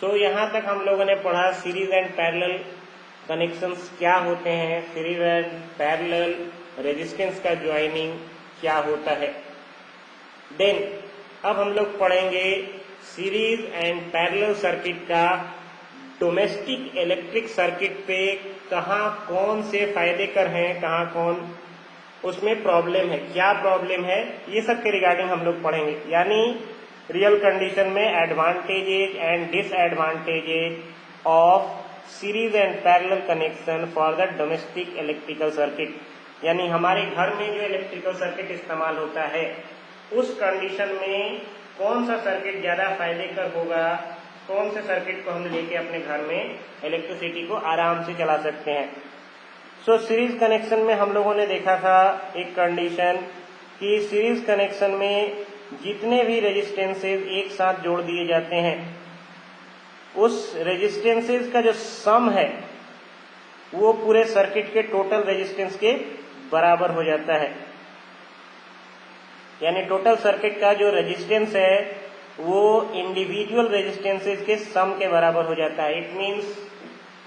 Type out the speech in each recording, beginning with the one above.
सो यहाँ तक हम लोगों ने पढ़ा सीरीज एंड पैरेलल कनेक्शंस क्या होते हैं, सीरीज एंड पैरेलल रेजिस्टेंस का ज्वाइनिंग क्या होता है। देन अब हम लोग पढ़ेंगे सीरीज एंड पैरेलल सर्किट का डोमेस्टिक इलेक्ट्रिक सर्किट पे कहाँ कौन से फायदे कर हैं, कहाँ कौन उसमें प्रॉब्लम है, क्या प्रॉब्लम है, ये सब के रिगार्डिंग हम लोग पढ़ेंगे। यानी रियल कंडीशन में advantages and disadvantages of series and parallel connection for the domestic electrical circuit. यानी हमारे घर में जो इलेक्ट्रिकल सर्किट इस्तेमाल होता है उस कंडीशन में कौन सा सर्किट ज्यादा फायदे कर होगा, कौन से सर्किट को हम लेके अपने घर में इलेक्ट्रिसिटी को आराम से चला सकते हैं। सो सीरीज कनेक्शन में हम लोगों ने देखा था एक कंडीशन कि सीरीज कनेक्शन में जितने भी रेजिस्टेंसेज एक साथ जोड़ दिए जाते हैं उस रेजिस्टेंसेज का जो सम है वो पूरे सर्किट के टोटल रेजिस्टेंस के बराबर हो जाता है। यानी टोटल सर्किट का जो रेजिस्टेंस है वो इंडिविजुअल रेजिस्टेंसेज के सम के बराबर हो जाता है। इट मीन्स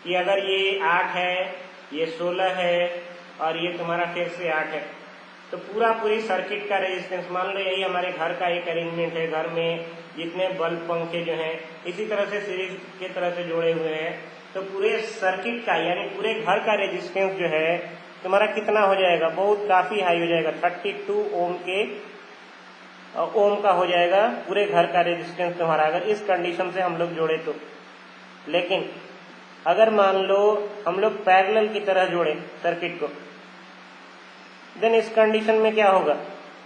कि अगर ये 8 है, ये 16 है और ये तुम्हारा फिर से 8 है, तो पूरी सर्किट का रेजिस्टेंस, मान लो यही हमारे घर का एक अरेंजमेंट है, घर में जितने बल्ब पंखे जो हैं इसी तरह से सीरीज के तरह से जोड़े हुए हैं, तो पूरे सर्किट का यानी पूरे घर का रेजिस्टेंस जो है तुम्हारा कितना हो जाएगा, बहुत काफी हाई हो जाएगा, 32 ओम का हो जाएगा पूरे घर का रेजिस्टेंस तुम्हारा, अगर इस कंडीशन से हम लोग जोड़े तो। लेकिन अगर मान लो हम लोग पैरेलल की तरह जोड़े सर्किट को, देन इस कंडीशन में क्या होगा,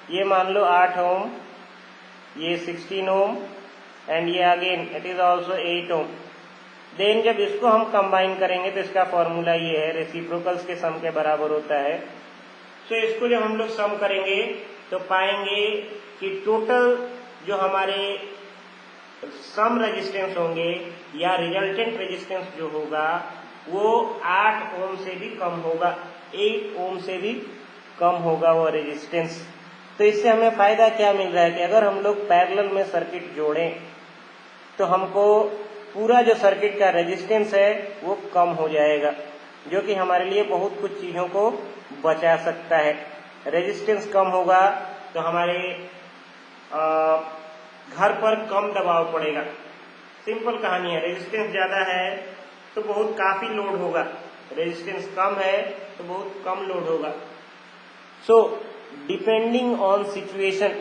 ये मान लो 8 ओम, ये 16 ओम एंड ये again it is also 8 ohm. Then जब इसको हम कंबाइन करेंगे तो इसका फॉर्मूला ये है, रेसिप्रोकल्स के सम के बराबर होता है। तो इसको जब हम लोग सम करेंगे तो पाएंगे कि टोटल जो हमारे सम रेजिस्टेंस होंगे या रिजल्टेंट रेजिस्टेंस जो होगा वो 8 ओम से भी कम होगा, 8 ओम से भी कम होगा वो रेजिस्टेंस। तो इससे हमें फायदा क्या मिल रहा है कि अगर हम लोग पैरेलल में सर्किट जोड़ें तो हमको पूरा जो सर्किट का रेजिस्टेंस है वो कम हो जाएगा, जो कि हमारे लिए बहुत कुछ चीजों को बचा सकता है। रेजिस्टेंस कम होगा तो हमारे घर पर कम दबाव पड़ेगा। सिंपल कहानी है, रेजिस्टेंस ज्यादा है तो बहुत काफी लोड होगा, रेजिस्टेंस कम है तो बहुत कम लोड होगा। सो डिपेंडिंग ऑन सिचुएशन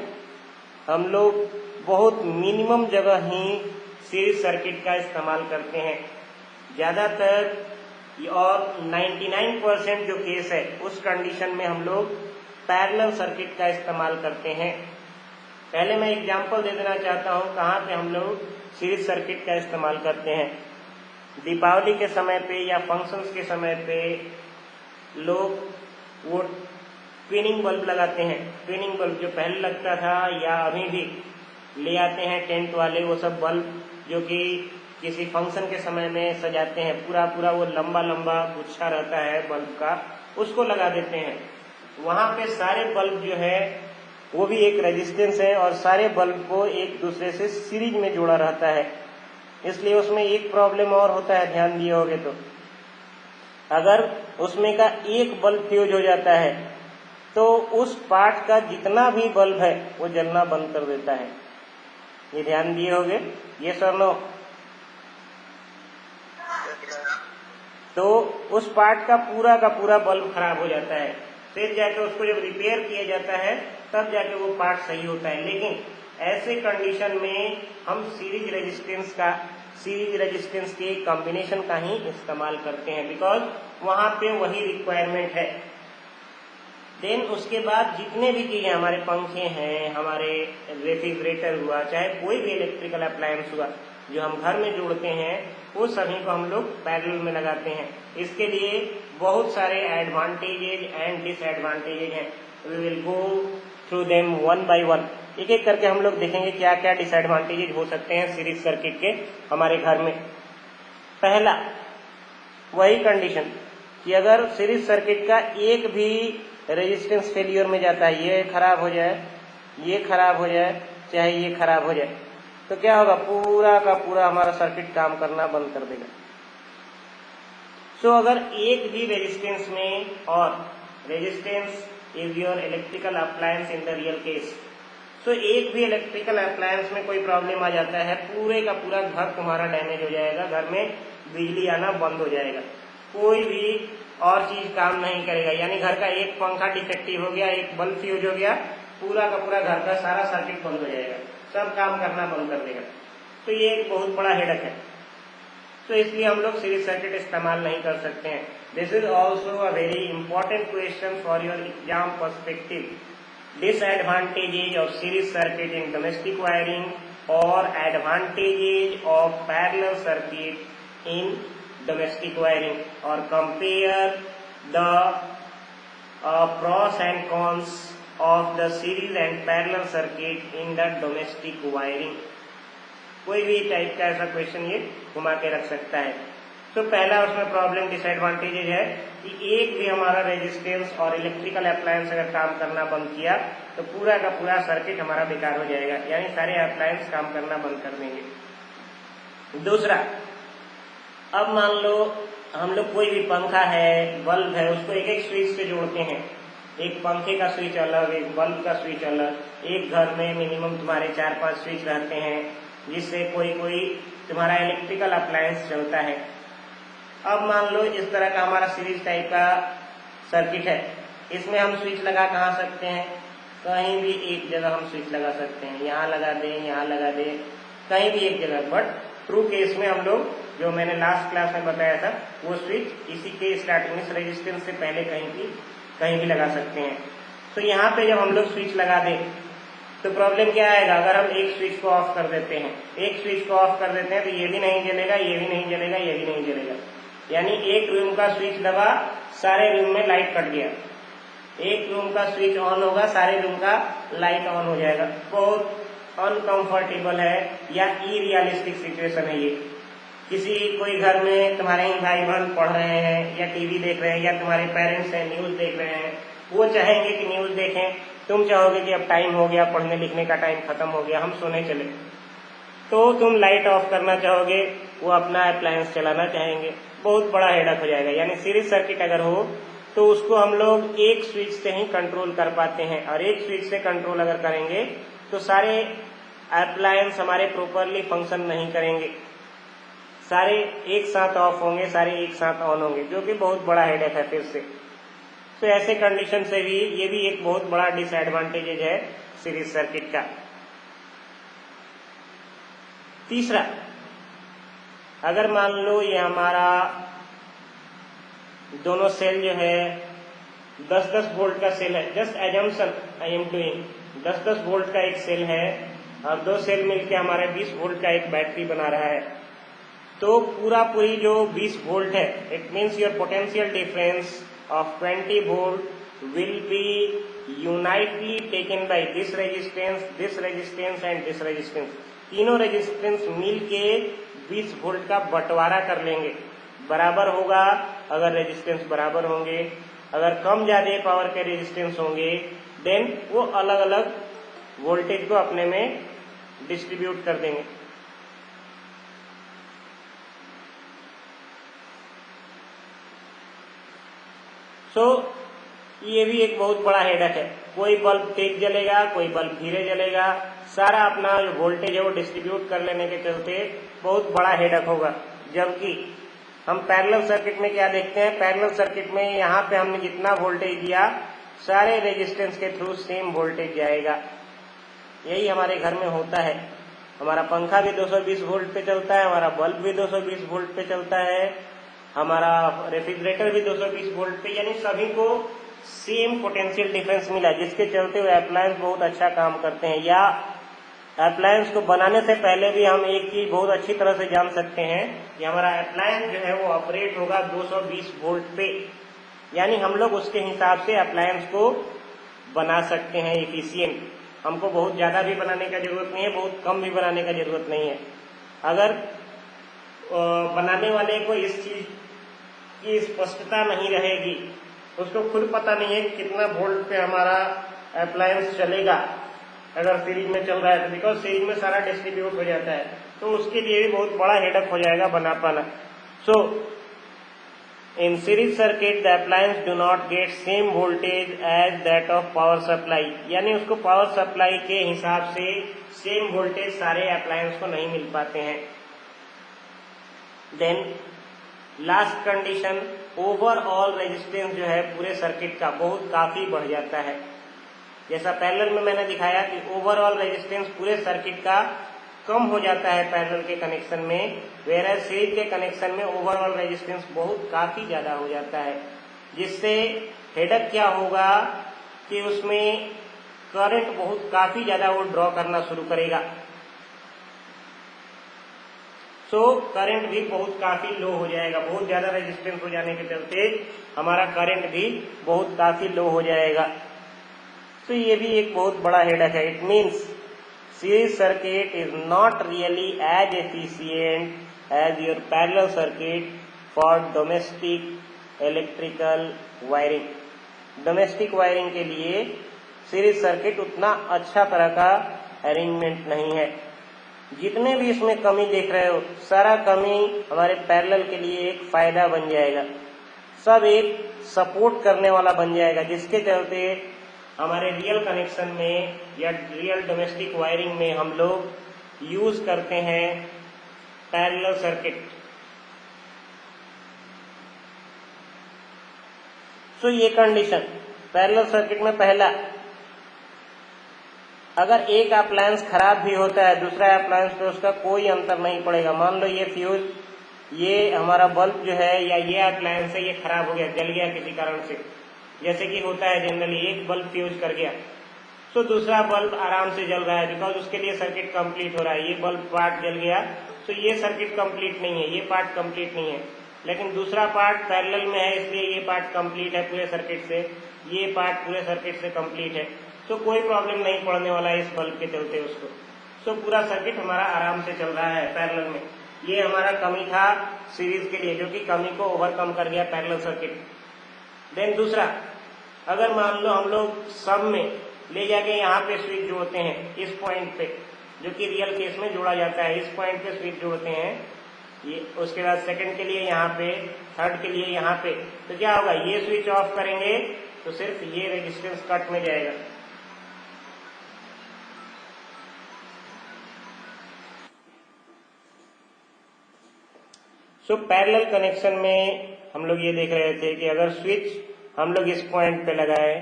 हम लोग बहुत मिनिमम जगह ही सीरीज सर्किट का इस्तेमाल करते हैं। ज्यादातर और 99% जो केस है उस कंडीशन में हम लोग पैरेलल सर्किट का इस्तेमाल करते हैं। पहले मैं एग्जांपल दे देना चाहता हूं कहाँ पे हम लोग सीरीज सर्किट का इस्तेमाल करते हैं। दीपावली के समय पे या फंक्शंस के समय पे लोग वो ट्विनिंग बल्ब लगाते हैं। ट्विनिंग बल्ब जो पहले लगता था या अभी भी ले आते हैं टेंट वाले, वो सब बल्ब जो कि किसी फंक्शन के समय में सजाते हैं, पूरा वो लंबा गुच्छा रहता है बल्ब का, उसको लगा देते हैं। वहां पे सारे बल्ब जो है वो भी एक रेजिस्टेंस है और सारे बल्ब को एक दूसरे से सीरीज में जोड़ा रहता है। इसलिए उसमें एक प्रॉब्लम और होता है, ध्यान दिए होगे तो, अगर उसमें का एक बल्ब फ्यूज हो जाता है तो उस पार्ट का जितना भी बल्ब है वो जलना बंद कर देता है। ये ध्यान दिए होगे, ये सर नो। तो उस पार्ट का पूरा बल्ब खराब हो जाता है, फिर जाके उसको जब रिपेयर किया जाता है तब जाके वो पार्ट सही होता है। लेकिन ऐसे कंडीशन में हम सीरीज रेजिस्टेंस के कॉम्बिनेशन का ही इस्तेमाल करते हैं, बिकॉज वहां पे वही रिक्वायरमेंट है। देन उसके बाद जितने भी चीजें, हमारे पंखे हैं, हमारे रेफ्रिजरेटर हुआ, चाहे कोई भी इलेक्ट्रिकल अप्लायंस हुआ जो हम घर में जोड़ते हैं, वो सभी को हम लोग पैरेलल में लगाते हैं। इसके लिए बहुत सारे एडवांटेजेज एंड डिसएडवांटेजेज हैं। We will go through them one by one, एक एक करके हम लोग देखेंगे क्या क्या डिसएडवांटेजेज हो सकते हैं सीरीज सर्किट के हमारे घर में। पहला वही कंडीशन कि अगर सीरीज सर्किट का एक भी रेजिस्टेंस फेलियर में जाता है, ये खराब हो जाए, ये खराब हो जाए, चाहे ये खराब हो जाए, तो क्या होगा, पूरा का पूरा हमारा सर्किट काम करना बंद कर देगा। सो अगर एक भी रेजिस्टेंस में, और resistance is your electrical appliance in the real case, so एक भी इलेक्ट्रिकल अप्लायंस में कोई प्रॉब्लम आ जाता है, पूरे का पूरा घर तुम्हारा डैमेज हो जाएगा, घर में बिजली आना बंद हो जाएगा, कोई भी और चीज काम नहीं करेगा। यानी घर का एक पंखा डिफेक्टिव हो गया, एक बल्ब फ्यूज हो गया, पूरा का पूरा घर का सारा सर्किट बंद हो जाएगा, सब काम करना बंद कर देगा। तो ये एक बहुत बड़ा हेडक है। तो इसलिए हम लोग सीरीज सर्किट इस्तेमाल नहीं कर सकते हैं। This is also a very important question for your exam perspective. Disadvantages of series circuit in domestic wiring or advantages of parallel circuit in domestic wiring, or compare the pros and cons of the series and parallel circuit in the domestic wiring। कोई भी type का ऐसा question ये घुमा के रख सकता है। तो पहला उसमें प्रॉब्लम डिसएडवांटेजेज है कि एक भी हमारा रेजिस्टेंस और इलेक्ट्रिकल अप्लायंस अगर काम करना बंद किया तो पूरा का पूरा सर्किट हमारा बेकार हो जाएगा, यानी सारे अप्लायंस काम करना बंद कर देंगे। दूसरा, अब मान लो हम लोग कोई भी पंखा है, बल्ब है, उसको एक एक स्विच से जोड़ते हैं, एक पंखे का स्विच अलग, एक बल्ब का स्विच अलग, एक घर में मिनिमम तुम्हारे 4-5 स्विच रहते हैं जिससे कोई कोई तुम्हारा इलेक्ट्रिकल अप्लायंस चलता है। अब मान लो इस तरह का हमारा सीरीज टाइप का सर्किट है, इसमें हम स्विच लगा कहाँ सकते हैं, कहीं भी एक जगह हम स्विच लगा सकते हैं, यहाँ लगा दें, यहाँ लगा दें, कहीं भी एक जगह। बट ट्रू केस में हम लोग, जो मैंने लास्ट क्लास में बताया था, वो स्विच इसी के स्टार्टिंग में रेजिस्टेंस से पहले कहीं भी लगा सकते हैं। तो यहाँ पे जब हम लोग स्विच लगा दें तो प्रॉब्लम क्या आएगा, अगर हम एक स्विच को ऑफ कर देते हैं, एक स्विच को ऑफ कर देते हैं तो ये भी नहीं जलेगा, ये भी नहीं जलेगा, ये भी नहीं जलेगा, यानी एक रूम का स्विच दबा, सारे रूम में लाइट कट गया। एक रूम का स्विच ऑन होगा, सारे रूम का लाइट ऑन हो जाएगा। बहुत अनकंफर्टेबल है या इरियलिस्टिक सिचुएशन है ये। किसी कोई घर में तुम्हारे ही भाई बहन पढ़ रहे हैं या टीवी देख रहे हैं, या तुम्हारे पेरेंट्स हैं न्यूज देख रहे हैं, वो चाहेंगे कि न्यूज देखें, तुम चाहोगे कि अब टाइम हो गया, पढ़ने लिखने का टाइम खत्म हो गया, हम सोने चले, तो तुम लाइट ऑफ करना चाहोगे, वो अपना अप्लायंस चलाना चाहेंगे, बहुत बड़ा हेडक हो जाएगा। यानी सीरीज सर्किट अगर हो तो उसको हम लोग एक स्विच से ही कंट्रोल कर पाते हैं, और एक स्विच से कंट्रोल अगर करेंगे तो सारे अप्लायंस हमारे प्रॉपरली फंक्शन नहीं करेंगे, सारे एक साथ ऑफ होंगे, सारे एक साथ ऑन होंगे, जो कि बहुत बड़ा हेडेक है फिर से। तो ऐसे कंडीशन से भी ये भी एक बहुत बड़ा डिसएडवांटेज है सीरीज सर्किट का। तीसरा, अगर मान लो ये हमारा दोनों सेल जो है 10-10 वोल्ट का सेल है, just assumption I am doing, 10-10 volt का एक सेल है और दो सेल मिलके हमारे 20 वोल्ट का एक बैटरी बना रहा है। तो पूरी जो 20 वोल्ट है, it means your potential difference of 20 volt will be unitely taken by this resistance and this resistance। तीनों रेजिस्टेंस मिल के 20 वोल्ट का बंटवारा कर लेंगे, बराबर होगा अगर रेजिस्टेंस बराबर होंगे, अगर कम ज्यादा पावर के रेजिस्टेंस होंगे देन वो अलग अलग वोल्टेज को अपने में डिस्ट्रीब्यूट कर देंगे। सो ये भी एक बहुत बड़ा हेडक है, कोई बल्ब तेज जलेगा, कोई बल्ब धीरे जलेगा, सारा अपना जो वोल्टेज है वो डिस्ट्रीब्यूट कर लेने के चलते बहुत बड़ा हेडक होगा। जबकि हम पैरेलल सर्किट में क्या देखते हैं, पैरेलल सर्किट में यहाँ पे हमने जितना वोल्टेज दिया सारे रेजिस्टेंस के थ्रू सेम वोल्टेज जाएगा। यही हमारे घर में होता है, हमारा पंखा भी 220 वोल्ट पे चलता है, हमारा बल्ब भी 220 वोल्ट पे चलता है, हमारा रेफ्रिजरेटर भी 220 वोल्ट पे, यानी सभी को सेम पोटेंशियल डिफरेंस मिला, जिसके चलते हुए अप्लायंस बहुत अच्छा काम करते हैं। या अप्लायंस को बनाने से पहले भी हम एक चीज बहुत अच्छी तरह से जान सकते हैं कि हमारा अप्लायंस जो है वो ऑपरेट होगा 220 वोल्ट पे, यानी हम लोग उसके हिसाब से अप्लायंस को बना सकते हैं एफिशिएंट। हमको बहुत ज्यादा भी बनाने का जरूरत नहीं है, बहुत कम भी बनाने का जरूरत नहीं है। अगर बनाने वाले को इस चीज की स्पष्टता नहीं रहेगी, उसको खुद पता नहीं है कि कितना वोल्ट पे हमारा अप्लायंस चलेगा, अगर सीरीज में चल रहा है तो, बिकॉज सीरीज में सारा डिस्ट्रीब्यूट हो जाता है, तो उसके लिए भी बहुत बड़ा हेडक हो जाएगा बना पाना। So in series circuit the appliance do not get same voltage as that of power supply, यानी उसको पावर सप्लाई के हिसाब से सेम वोल्टेज सारे अप्लायंस को नहीं मिल पाते हैं। Then last condition, overall resistance जो है पूरे सर्किट का बहुत काफी बढ़ जाता है। जैसा पैरेलल में मैंने दिखाया कि ओवरऑल रेजिस्टेंस पूरे सर्किट का कम हो जाता है पैरेलल के कनेक्शन में, वेयर सीरीज के कनेक्शन में ओवरऑल रेजिस्टेंस बहुत काफी ज्यादा हो जाता है, जिससे हेडक क्या होगा कि उसमें करंट बहुत काफी ज्यादा वो ड्रॉ करना शुरू करेगा। सो करंट भी बहुत काफी लो हो जाएगा, बहुत ज्यादा रेजिस्टेंस हो जाने के चलते हमारा करंट भी बहुत काफी लो हो जाएगा। तो ये भी एक बहुत बड़ा हेडक है। It means series circuit is not really as efficient as your parallel circuit for domestic electrical wiring. Domestic wiring के लिए सीरीज सर्किट उतना अच्छा तरह का अरेंजमेंट नहीं है। जितने भी इसमें कमी देख रहे हो, सारा कमी हमारे पैरेलल के लिए एक फायदा बन जाएगा, सब एक सपोर्ट करने वाला बन जाएगा, जिसके चलते हमारे रियल कनेक्शन में या रियल डोमेस्टिक वायरिंग में हम लोग यूज करते हैं पैरेलल सर्किट। सो ये कंडीशन पैरेलल सर्किट में, पहला, अगर एक अप्लायंस खराब भी होता है दूसरा अप्लायंस पे उसका कोई अंतर नहीं पड़ेगा। मान लो ये फ्यूज, ये हमारा बल्ब जो है या ये अप्लायंस है, ये खराब हो गया, जल गया किसी कारण से, जैसे कि होता है जनरली, एक बल्ब फ्यूज कर गया तो दूसरा बल्ब आराम से जल रहा है, बिकॉज उसके लिए सर्किट कंप्लीट हो रहा है। ये बल्ब पार्ट जल गया तो ये सर्किट कंप्लीट नहीं है, ये पार्ट कंप्लीट नहीं है, लेकिन दूसरा पार्ट पैरेलल में है, इसलिए ये पार्ट कंप्लीट है पूरे सर्किट से, ये पार्ट पूरे सर्किट से कंप्लीट है, तो कोई प्रॉब्लम नहीं पड़ने वाला है इस बल्ब के चलते उसको। सो पूरा सर्किट हमारा आराम से चल रहा है पैरेलल में। ये हमारा कमी था सीरीज के लिए, जो कि कमी को ओवरकम कर गया पैरेलल सर्किट। देन दूसरा, अगर मान लो हम लोग सब में ले जाके यहाँ पे स्विच जोड़ते हैं, इस पॉइंट पे, जो कि रियल केस में जोड़ा जाता है, इस पॉइंट पे स्विच जोड़ते हैं, ये उसके बाद सेकंड के लिए यहाँ पे, थर्ड के लिए यहाँ पे, तो क्या होगा, ये स्विच ऑफ करेंगे तो सिर्फ ये रेजिस्टेंस कट में जाएगा। सो पैरेलल कनेक्शन में हम लोग ये देख रहे थे कि अगर स्विच हम लोग इस पॉइंट पे लगाए,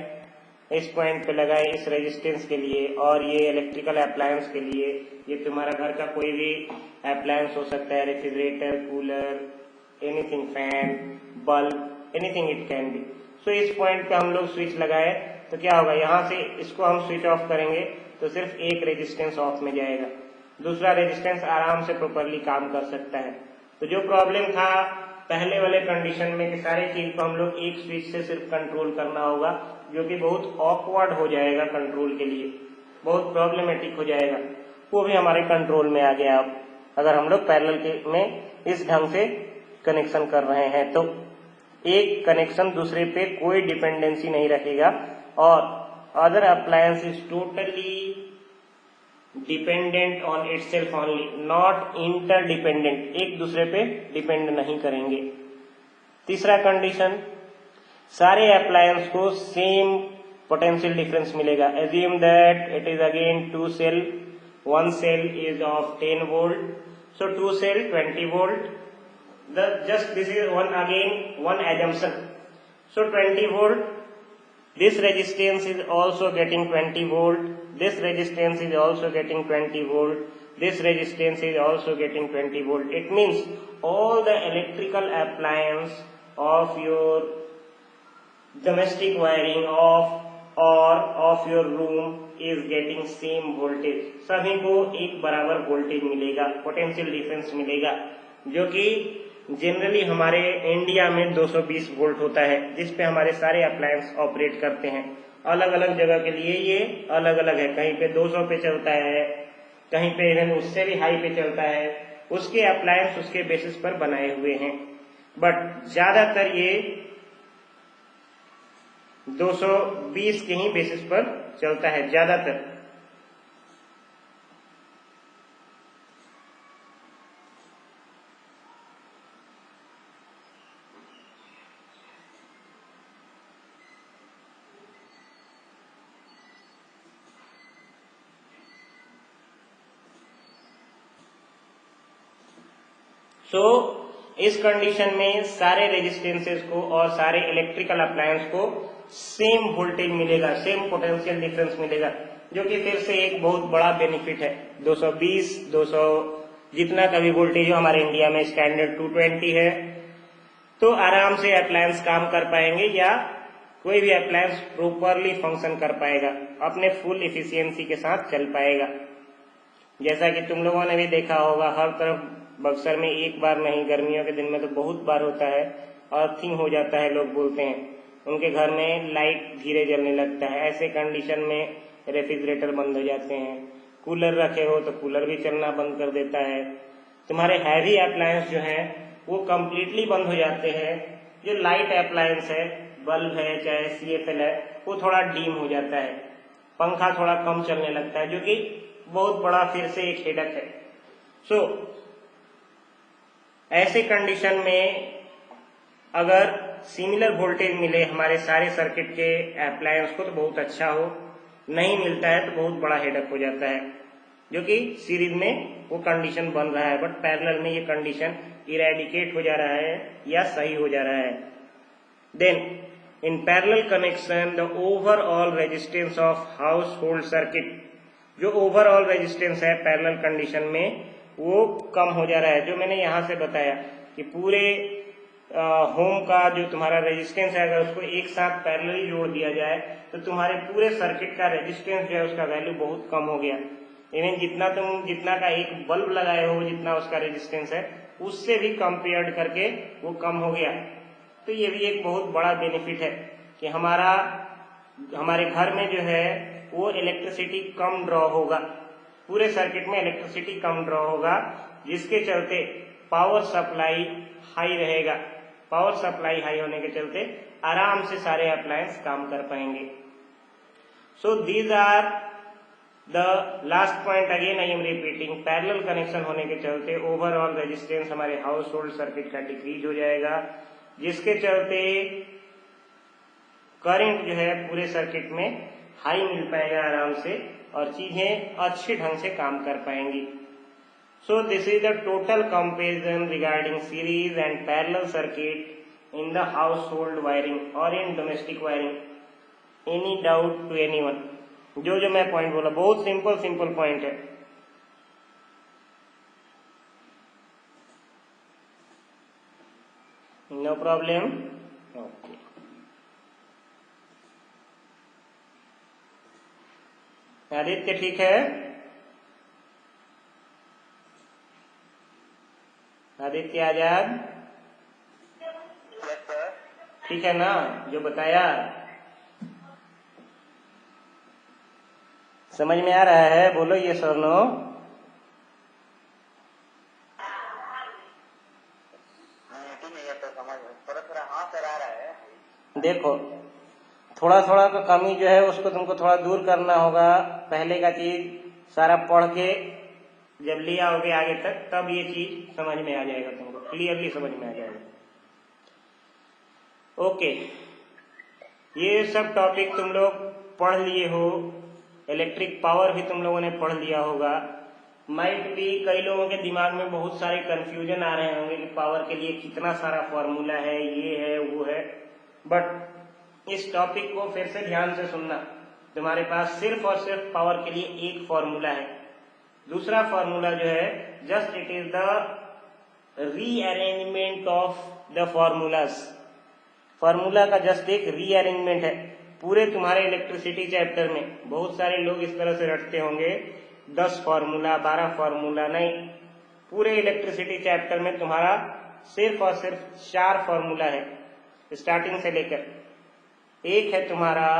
इस पॉइंट पे लगाए इस रेजिस्टेंस के लिए, और ये इलेक्ट्रिकल अप्लायंस के लिए, ये तुम्हारा घर का कोई भी अप्लायंस हो सकता है, refrigerator, cooler, anything, fan, bulb, anything it can be. So इस पॉइंट पे हम लोग स्विच लगाए तो क्या होगा, यहाँ से इसको हम स्विच ऑफ करेंगे तो सिर्फ एक रेजिस्टेंस ऑफ में जाएगा, दूसरा रेजिस्टेंस आराम से प्रॉपरली काम कर सकता है। तो जो प्रॉब्लम था पहले वाले कंडीशन में कि सारी चीज को हम लोग एक स्विच से सिर्फ कंट्रोल करना होगा, जो कि बहुत ऑकवर्ड हो जाएगा कंट्रोल के लिए, बहुत प्रॉब्लमेटिक हो जाएगा, वो भी हमारे कंट्रोल में आ गया अब, अगर हम लोग पैरेलल में इस ढंग से कनेक्शन कर रहे हैं तो एक कनेक्शन दूसरे पे कोई डिपेंडेंसी नहीं रखेगा, और other appliance is totally dependent on itself only, not interdependent, एक दूसरे पे डिपेंड नहीं करेंगे। तीसरा कंडीशन, सारे अप्लायंस को सेम पोटेंशियल डिफरेंस मिलेगा। Assume that it is again 2 cell, 1 cell is of 10 volt, so 2 cell 20 volt, just this is one assumption, so 20 volt, this resistance is also getting 20 volt, this resistance is also getting 20 volt, this resistance is also getting 20 volt. It means all the electrical appliance of your domestic wiring of your room is getting same voltage, सभी को एक बराबर voltage मिलेगा, potential difference मिलेगा, जो कि generally हमारे India में 220 वोल्ट होता है, जिसपे हमारे सारे अप्लायंस ऑपरेट करते हैं। अलग अलग जगह के लिए ये अलग अलग है, कहीं पे 200 पे चलता है, कहीं पे इवन उससे भी हाई पे चलता है, उसके अप्लायंस उसके बेसिस पर बनाए हुए हैं, बट ज्यादातर ये 220 के ही बेसिस पर चलता है ज्यादातर। सो इस कंडीशन में सारे रेजिस्टेंसेस को और सारे इलेक्ट्रिकल अप्लायंस को सेम वोल्टेज मिलेगा, सेम पोटेंशियल डिफरेंस मिलेगा, जो कि फिर से एक बहुत बड़ा बेनिफिट है। 220, 200 जितना का भी वोल्टेज हो, हमारे इंडिया में स्टैंडर्ड 220 है, तो आराम से अप्लायंस काम कर पाएंगे या कोई भी अप्लायंस प्रॉपरली फंक्शन कर पाएगा, अपने फुल इफिशियंसी के साथ चल पाएगा। जैसा कि तुम लोगों ने भी देखा होगा, हर तरफ बक्सर में एक बार नहीं, गर्मियों के दिन में तो बहुत बार होता है, अर्थिंग हो जाता है, लोग बोलते हैं, उनके घर में लाइट धीरे जलने लगता है। ऐसे कंडीशन में रेफ्रिजरेटर बंद हो जाते हैं, कूलर रखे हो तो कूलर भी चलना बंद कर देता है। तुम्हारे हैवी अप्लायंस जो हैं वो कम्प्लीटली बंद हो जाते हैं। जो लाइट अप्लायंस है, बल्ब है चाहे CFL है, वो थोड़ा डीम हो जाता है, पंखा थोड़ा कम चलने लगता है, जो कि बहुत बड़ा फिर से एक हेडक है। सो ऐसे कंडीशन में अगर सिमिलर वोल्टेज मिले हमारे सारे सर्किट के अप्लायंस को तो बहुत अच्छा हो, नहीं मिलता है तो बहुत बड़ा हेडक हो जाता है, जो कि सीरीज में वो कंडीशन बन रहा है, बट पैरेलल में ये कंडीशन इरेडिकेट हो जा रहा है या सही हो जा रहा है। Then in parallel connection the overall resistance of household circuit, जो ओवरऑल रेजिस्टेंस है पैरेलल कंडीशन में वो कम हो जा रहा है। जो मैंने यहाँ से बताया कि पूरे होम का जो तुम्हारा रेजिस्टेंस है, अगर उसको एक साथ पैरेलली जोड़ दिया जाए तो तुम्हारे पूरे सर्किट का रेजिस्टेंस जो है उसका वैल्यू बहुत कम हो गया। इवन जितना का एक बल्ब लगाए हो, जितना उसका रेजिस्टेंस है, उससे भी कंपेयर्ड करके वो कम हो गया। तो ये भी एक बहुत बड़ा बेनिफिट है कि हमारे घर में जो है वो इलेक्ट्रिसिटी कम ड्रॉ होगा, पूरे सर्किट में इलेक्ट्रिसिटी कम ड्रॉ होगा, जिसके चलते पावर सप्लाई हाई रहेगा। पावर सप्लाई हाई होने के चलते आराम से सारे अप्लायंस काम कर पाएंगे। So these are the last point, again I am repeating, parallel connection होने के चलते ओवरऑल रेजिस्टेंस हमारे हाउस होल्ड सर्किट का डिक्रीज हो जाएगा, जिसके चलते करंट जो है पूरे सर्किट में हाई मिल पाएगा आराम से, और चीजें अच्छे ढंग से काम कर पाएंगी। So this is the total comparison regarding series and parallel circuit in the household wiring और in domestic wiring. Any doubt to anyone? जो मैं पॉइंट बोला बहुत सिंपल पॉइंट है। No problem? ओके। आदित्य ठीक है? आदित्य आजाद ठीक है ना? जो बताया समझ में आ रहा है? बोलो ये सर नो। देखो थोड़ा तो कमी जो है उसको तुमको थोड़ा दूर करना होगा। पहले का चीज सारा पढ़ के जब ले आओगे आगे तक, तब ये चीज समझ में आ जाएगा, तुमको क्लियरली समझ में आ जाएगा। ओके, ये सब टॉपिक तुम लोग पढ़ लिए हो। इलेक्ट्रिक पावर भी तुम लोगों ने पढ़ लिया होगा। माइट भी कई लोगों के दिमाग में बहुत सारे कंफ्यूजन आ रहे होंगे कि पावर के लिए कितना सारा फॉर्मूला है, ये है वो है, बट इस टॉपिक को फिर से ध्यान से सुनना। तुम्हारे पास सिर्फ और सिर्फ पावर के लिए एक फॉर्मूला है। दूसरा फॉर्मूला जो है just it is the rearrangement of the formulas. Formula का जस्ट एक रीअरेंजमेंट है। पूरे तुम्हारे इलेक्ट्रिसिटी चैप्टर में बहुत सारे लोग इस तरह से रटते होंगे 10 फॉर्मूला 12 फॉर्मूला, नहीं, पूरे इलेक्ट्रिसिटी चैप्टर में तुम्हारा सिर्फ और सिर्फ 4 फॉर्मूला है स्टार्टिंग से लेकर। एक है तुम्हारा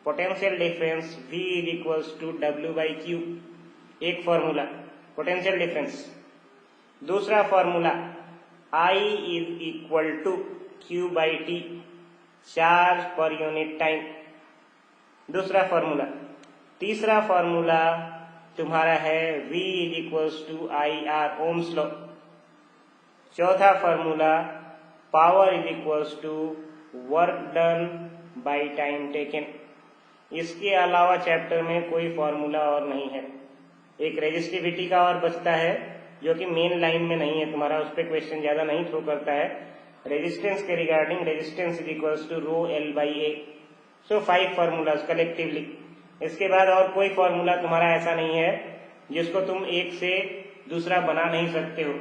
potential difference V equals to W/Q, एक फॉर्मूला पोटेंशियल डिफरेंस। दूसरा formula I is equal to Q/T, charge per unit time, दूसरा फॉर्मूला। तीसरा फॉर्मूला तुम्हारा है V is equals to IR, Ohm's law. चौथा फॉर्मूला power is equals to work done by time taken. इसके अलावा chapter में कोई फॉर्मूला और नहीं है। एक रेजिस्टिविटी का और बचता है, जो कि मेन लाइन में नहीं है तुम्हारा, उस पर क्वेश्चन ज्यादा नहीं थ्रो करता है। रेजिस्टेंस के regarding resistance is equals to rho L by A. So 5 formulas collectively. इसके बाद और कोई फॉर्मूला तुम्हारा ऐसा नहीं है जिसको तुम एक से दूसरा बना नहीं सकते हो।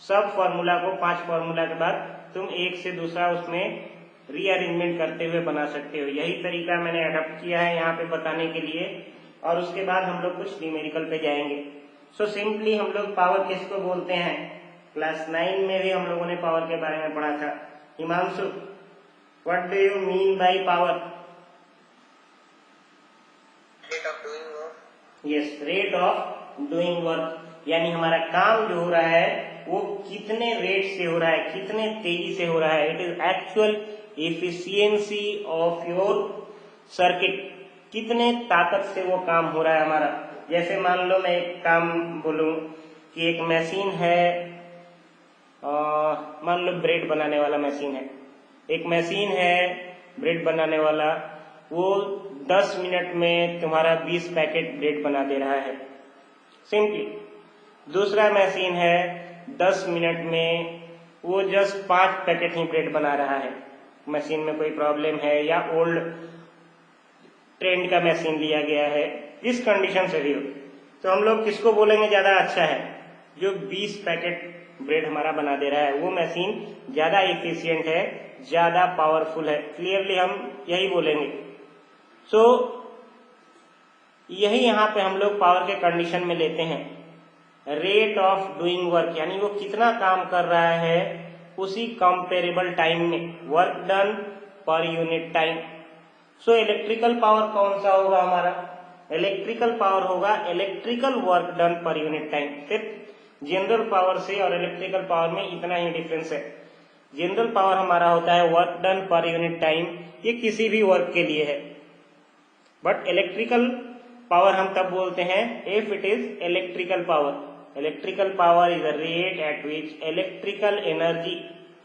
सब फॉर्मूला को 5 फॉर्मूला के बाद तुम एक से दूसरा उसमें रीअरेंजमेंट करते हुए बना सकते हो। यही तरीका मैंने अडॉप्ट किया है यहाँ पे बताने के लिए, और उसके बाद हम लोग कुछ न्यूमेरिकल पे जाएंगे। सो सिंपली हम लोग पावर किसको बोलते हैं? क्लास 9 में भी हम लोगों ने पावर के बारे में पढ़ा था। Himanshu, what do you mean by power? Rate of doing work. Yes, rate of doing work, यानी हमारा काम जो हो रहा है वो कितने रेट से हो रहा है, कितने तेजी से हो रहा है। It is actual efficiency of your circuit, कितने ताकत से वो काम हो रहा है हमारा। जैसे मान लो मैं एक काम बोलूं कि एक मशीन है, मान लो ब्रेड बनाने वाला मशीन है, एक मशीन है ब्रेड बनाने वाला, वो 10 मिनट में तुम्हारा 20 पैकेट ब्रेड बना दे रहा है सिंपली। दूसरा मशीन है 10 मिनट में वो जस्ट 5 पैकेट ही ब्रेड बना रहा है। मशीन में कोई प्रॉब्लम है या ओल्ड ट्रेंड का मशीन लिया गया है, जिस कंडीशन से भी हो, तो हम लोग किसको बोलेंगे ज्यादा अच्छा है? जो 20 पैकेट ब्रेड हमारा बना दे रहा है, वो मशीन ज्यादा एफिशिएंट है, ज्यादा पावरफुल है। क्लियरली हम यही बोलेंगे। सो यही यहाँ पे हम लोग पावर के कंडीशन में लेते हैं। रेट ऑफ डूइंग वर्क, यानी वो कितना काम कर रहा है उसी कंपेरेबल टाइम में, work done per unit time. So electrical power कौन सा होगा हमारा? इलेक्ट्रिकल पावर होगा electrical work done per unit time. सिर्फ जनरल पावर से और इलेक्ट्रिकल पावर में इतना ही डिफरेंस है। जनरल पावर हमारा होता है work done per unit time, ये किसी भी वर्क के लिए है। बट इलेक्ट्रिकल पावर हम तब बोलते हैं if it is electrical power. Electrical power is a rate at which electrical energy,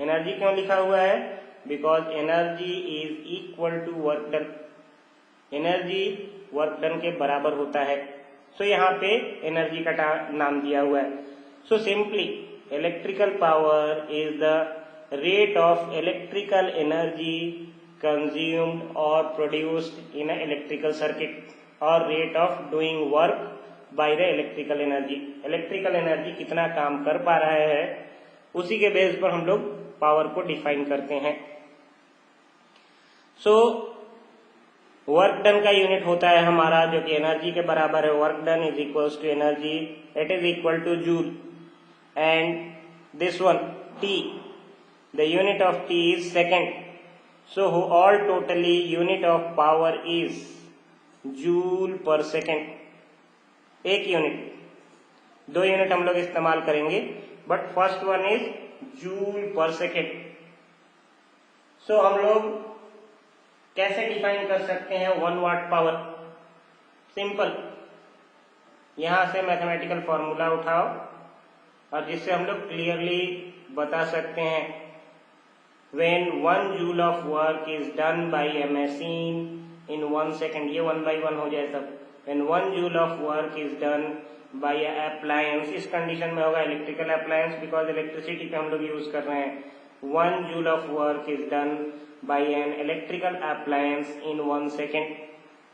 energy क्यों लिखा हुआ है? Because energy is equal to work done, energy work done के बराबर होता है। सो यहाँ पे एनर्जी का नाम दिया हुआ है। So simply electrical power is the rate of electrical energy consumed और produced in a electrical circuit, और rate of doing work by the electrical energy. Electrical energy कितना काम कर पा रहा है उसी के बेस पर हम लोग पावर को डिफाइन करते हैं। सो वर्क डन का यूनिट होता है हमारा जो कि एनर्जी के बराबर है। Work done is equals to energy, it is equal to joule, and this one T, the unit of T is second. So all totally unit of power is joule पर second. एक unit, 2 unit हम लोग इस्तेमाल करेंगे, but first one is joule पर second. So हम लोग कैसे डिफाइन कर सकते हैं 1 वाट पावर? सिंपल, यहां से मैथमेटिकल फॉर्मूला उठाओ और जिससे हम लोग क्लियरली बता सकते हैं when 1 joule of work is done by a machine in 1 second, ये 1 by 1 हो जाए सब। when 1 joule of work is done by a appliance, इस कंडीशन में होगा इलेक्ट्रिकल अप्लायंस, बिकॉज इलेक्ट्रिसिटी पे हम लोग यूज कर रहे हैं। 1 joule of work is done by an electrical appliance in 1 second,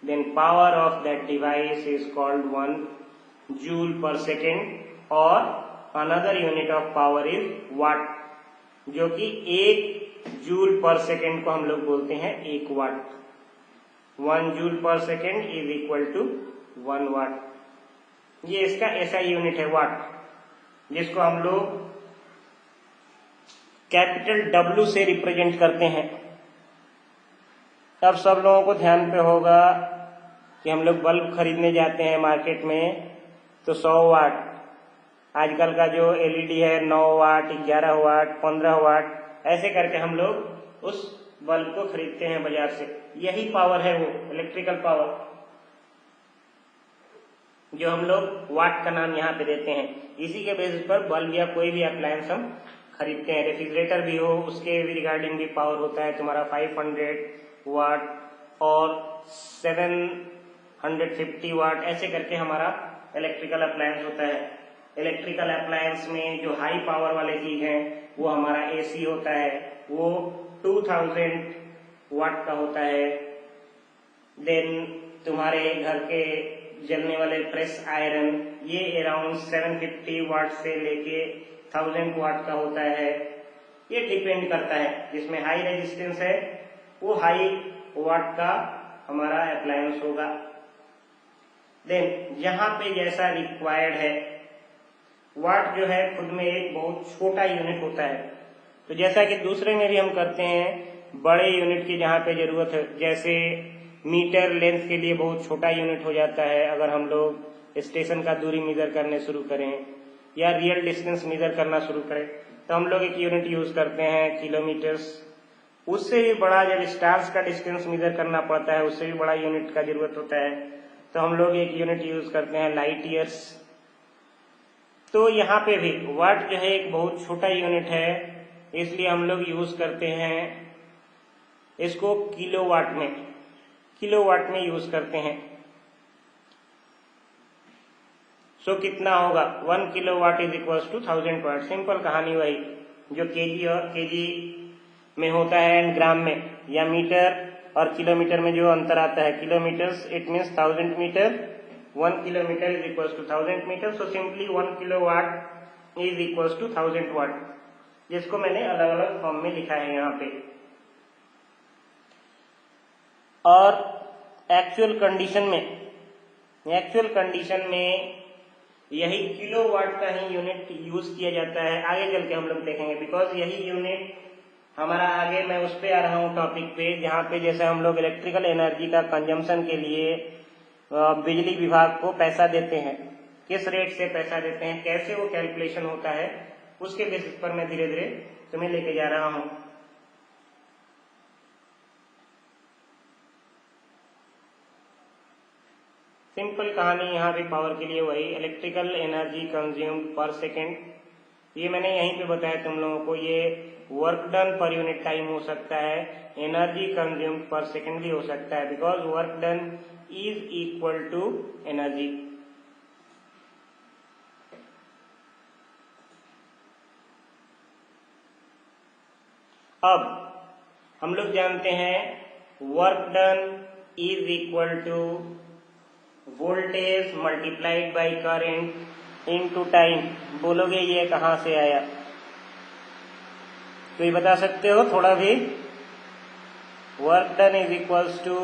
then power of that device is called 1 joule per second, और another unit of power is watt, जो कि 1 joule पर सेकेंड को हम लोग बोलते हैं 1 वाट। 1 जूल पर second is equal to 1 watt. ये इसका ऐसा यूनिट है वाट, जिसको हम लोग कैपिटल W से रिप्रेजेंट करते हैं। अब सब लोगों को ध्यान पे होगा कि हम लोग बल्ब खरीदने जाते हैं मार्केट में तो 100 वाट, आजकल का जो LED है 9 वाट, 11 वाट, 15 वाट, ऐसे करके हम लोग उस बल्ब को खरीदते हैं बाजार से। यही पावर है वो इलेक्ट्रिकल पावर, जो हम लोग वाट का नाम यहाँ पे देते हैं। इसी के बेसिस पर बल्ब या कोई भी अप्लायंस हम खरीदते हैं। रेफ्रिजरेटर भी हो उसके भी रिगार्डिंग भी पावर होता है तुम्हारा 500 वाट और 750 वाट, ऐसे करके हमारा इलेक्ट्रिकल अप्लायंस होता है। इलेक्ट्रिकल अप्लायंस में जो हाई पावर वाले चीज हैं वो हमारा एसी होता है, वो 2000 वाट का होता है। देन तुम्हारे घर के जलने वाले प्रेस आयरन ये अराउंड 750 वाट से लेके 1000 वाट का होता है। ये डिपेंड करता है, जिसमें हाई रेजिस्टेंस है वो हाई वाट का हमारा अप्लायंस होगा। देन यहाँ पे जैसा रिक्वायर्ड है, वाट जो है खुद में एक बहुत छोटा यूनिट होता है, तो जैसा कि दूसरे में भी हम करते हैं बड़े यूनिट की जहाँ पे जरूरत है, जैसे मीटर लेंथ के लिए बहुत छोटा यूनिट हो जाता है अगर हम लोग स्टेशन का दूरी मेजर करने शुरू करें या रियल डिस्टेंस मेजर करना शुरू करें, तो हम लोग एक यूनिट यूज करते हैं किलोमीटर्स। उससे भी बड़ा जब स्टार्स का डिस्टेंस मेजर करना पड़ता है उससे भी बड़ा यूनिट का जरूरत होता है, तो हम लोग एक यूनिट यूज करते हैं लाइट ईयर्स। तो यहाँ पे भी वाट जो है एक बहुत छोटा यूनिट है, इसलिए हम लोग यूज करते हैं इसको किलोवाट में यूज करते हैं। सो कितना होगा 1 kilowatt is equal to 1000 watt. Simple कहानी वही जो केजी में होता है एंड ग्राम में, या मीटर और किलोमीटर में जो अंतर आता है, kilometers it means 1000 meter, 1 kilometer is equal to 1000 meter. So simply 1 kilowatt is equal to 1000 watt, जिसको मैंने अलग अलग फॉर्म में लिखा है यहाँ पे। और एक्चुअल कंडीशन में यही किलोवाट का ही यूनिट यूज किया जाता है। आगे चल के हम लोग देखेंगे, बिकॉज यही यूनिट हमारा आगे मैं उस पे आ रहा हूँ टॉपिक पे, जहाँ पे जैसे हम लोग इलेक्ट्रिकल एनर्जी का कंजम्पशन के लिए बिजली विभाग को पैसा देते हैं, किस रेट से पैसा देते हैं, कैसे वो कैलकुलेशन होता है, उसके बेसिस पर मैं धीरे धीरे तुम्हें लेके जा रहा हूँ। सिंपल कहानी यहाँ पे पावर के लिए वही इलेक्ट्रिकल एनर्जी कंज्यूम्ड पर सेकेंड, ये मैंने यहीं पे बताया तुम लोगों को। ये work done per unit time हो सकता है, एनर्जी कंज्यूम्ड पर सेकेंड भी हो सकता है, because work done is equal to energy. अब हम लोग जानते हैं work done is equal to voltage multiplied by current into time. बोलोगे ये कहाँ से आया, तो ये बता सकते हो थोड़ा भी? Work done is equals to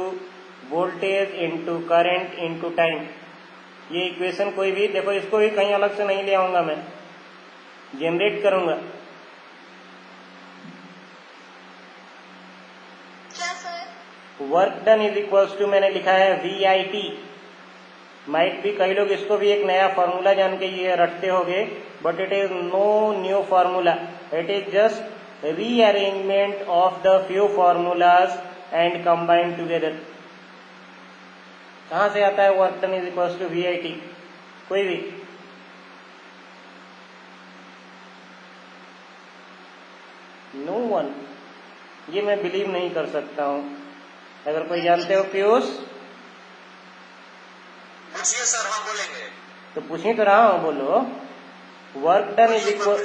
voltage into current into time. ये इक्वेशन कोई भी देखो, इसको भी कहीं अलग से नहीं ले आऊंगा, मैं जनरेट करूंगा। क्या sir? Work done is equals to मैंने लिखा है VIT। माइट भी कई लोग इसको भी एक नया फॉर्मूला जान के ये रटते होंगे, but it is no new formula, it is just rearrangement of the few formulas and combined together. कहाँ से आता है work done is equal to VIT? कोई भी? No one. ये मैं बिलीव नहीं कर सकता हूँ। अगर कोई जानते हो पीयूष पूछिए सर, हम बोलेंगे। तो पूछ ही तो रहा हूँ, बोलो। वर्क डन इज इक्वल,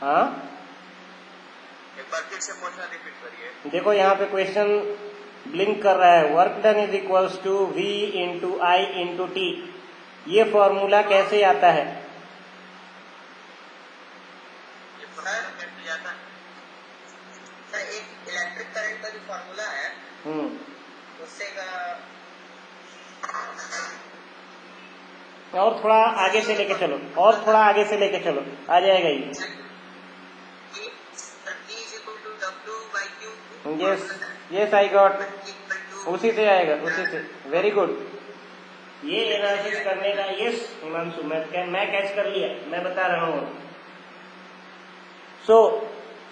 हाँ एक बार फिर से पूछना रिपीट करिए। देखो यहाँ पे क्वेश्चन ब्लिंक कर रहा है, work done is equals to V into I into T. ये फॉर्मूला कैसे आता है? ये सर एक इलेक्ट्रिक करंट का जो फॉर्मूला है उससे का और थोड़ा आगे से लेके चलो, और थोड़ा आगे से लेके चलो, आ जाएगा ये। यस आई गॉट, उसी से आएगा, उसी से। Very good. ये एनालिसिस करने का, यस हिमांशु, मैं कैच कर लिया, मैं बता रहा हूँ। सो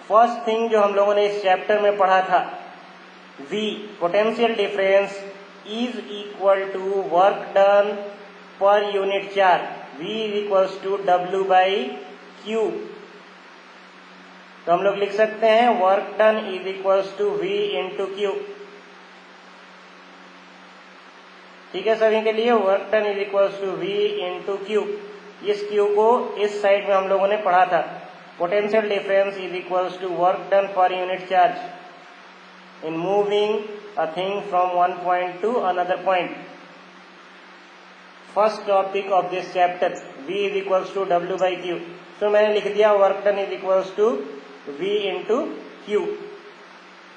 फर्स्ट थिंग जो हम लोगों ने इस चैप्टर में पढ़ा था, V potential difference is equal to work done per unit charge, V is equals to W by Q। तो हम लोग लिख सकते हैं work done is equals to V into Q। ठीक है सभी के लिए, work done is equals to V into Q। इस Q को इस साइड में हम लोगों ने पढ़ा था, potential difference is equals to work done per unit charge in moving a thing from one point to another point. First topic of this chapter, V is equals to W by Q। तो मैंने लिख दिया work done is equals to V into Q।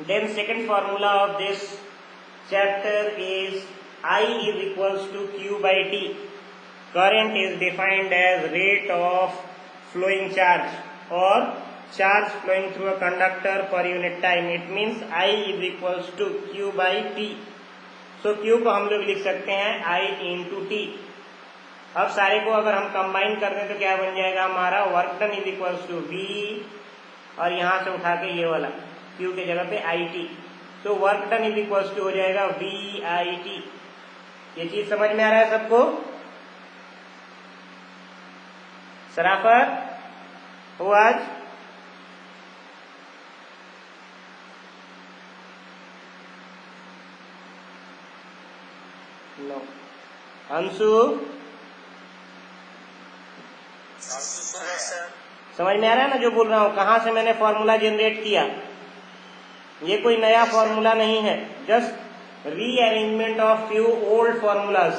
Then second formula of this chapter is I is equals to Q by T. Current is defined as rate of flowing charge or charge flowing through a conductor per unit time. It means I is equals to Q by T. So Q को हम लोग लिख सकते हैं I into T। अब सारे को अगर हम कंबाइन कर दें तो क्या बन जाएगा हमारा, work done is equals to V और यहां से उठा के ये वाला Q के जगह पे IT। तो work done is equals to हो जाएगा VIT। ये चीज समझ में आ रहा है सबको? सराफत हो आज? नो। अंशु समझ में आ रहा है ना जो बोल रहा हूं? कहां से मैंने फॉर्मूला जनरेट किया, ये कोई नया फॉर्मूला नहीं है, just rearrangement of few old formulas.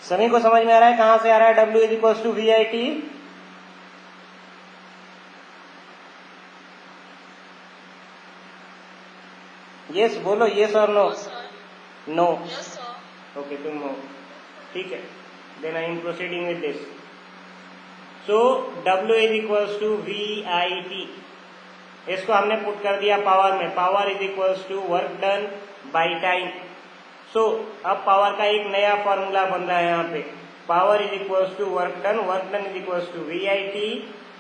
सभी को समझ में आ रहा है कहां से आ रहा है W is equals to VIT? Yes बोलो, यस और नो? नो। ओके तुम हो, ठीक है। Then I am proceeding with this. So W is equals to VIT, इसको हमने पुट कर दिया पावर में। Power is equals to work done by time. So अब पावर का एक नया फॉर्मूला बन रहा है यहाँ पे, power is equals to work done is equals to VIT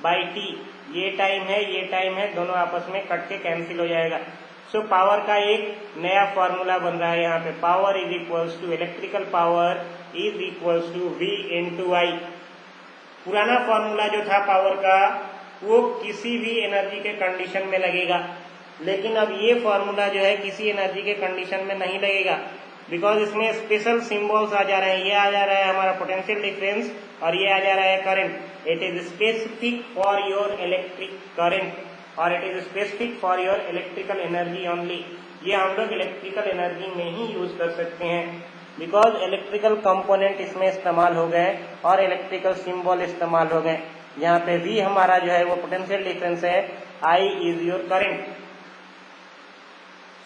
by T। ये टाइम है, ये टाइम है, दोनों आपस में कट के कैंसिल हो जाएगा। सो पावर का एक नया फॉर्मूला बन रहा है यहाँ पे, power is equals to electrical power is equals to V into I। पुराना फॉर्मूला जो था पावर का वो किसी भी एनर्जी के कंडीशन में लगेगा, लेकिन अब ये फॉर्मूला जो है किसी एनर्जी के कंडीशन में नहीं लगेगा, बिकॉज इसमें स्पेशल सिंबल्स आ जा रहे हैं। ये आ जा रहा है हमारा पोटेंशियल डिफरेंस और ये आ जा रहा है current. It is specific for your electric current और it is specific for your electrical energy only. ये हम लोग इलेक्ट्रिकल एनर्जी में ही यूज कर सकते हैं, बिकॉज इलेक्ट्रिकल कंपोनेंट इसमें इस्तेमाल हो गए और इलेक्ट्रिकल सिंबल इस्तेमाल हो गए। यहाँ पे V हमारा जो है वो पोटेंशियल डिफरेंस है, I इज योर करंट।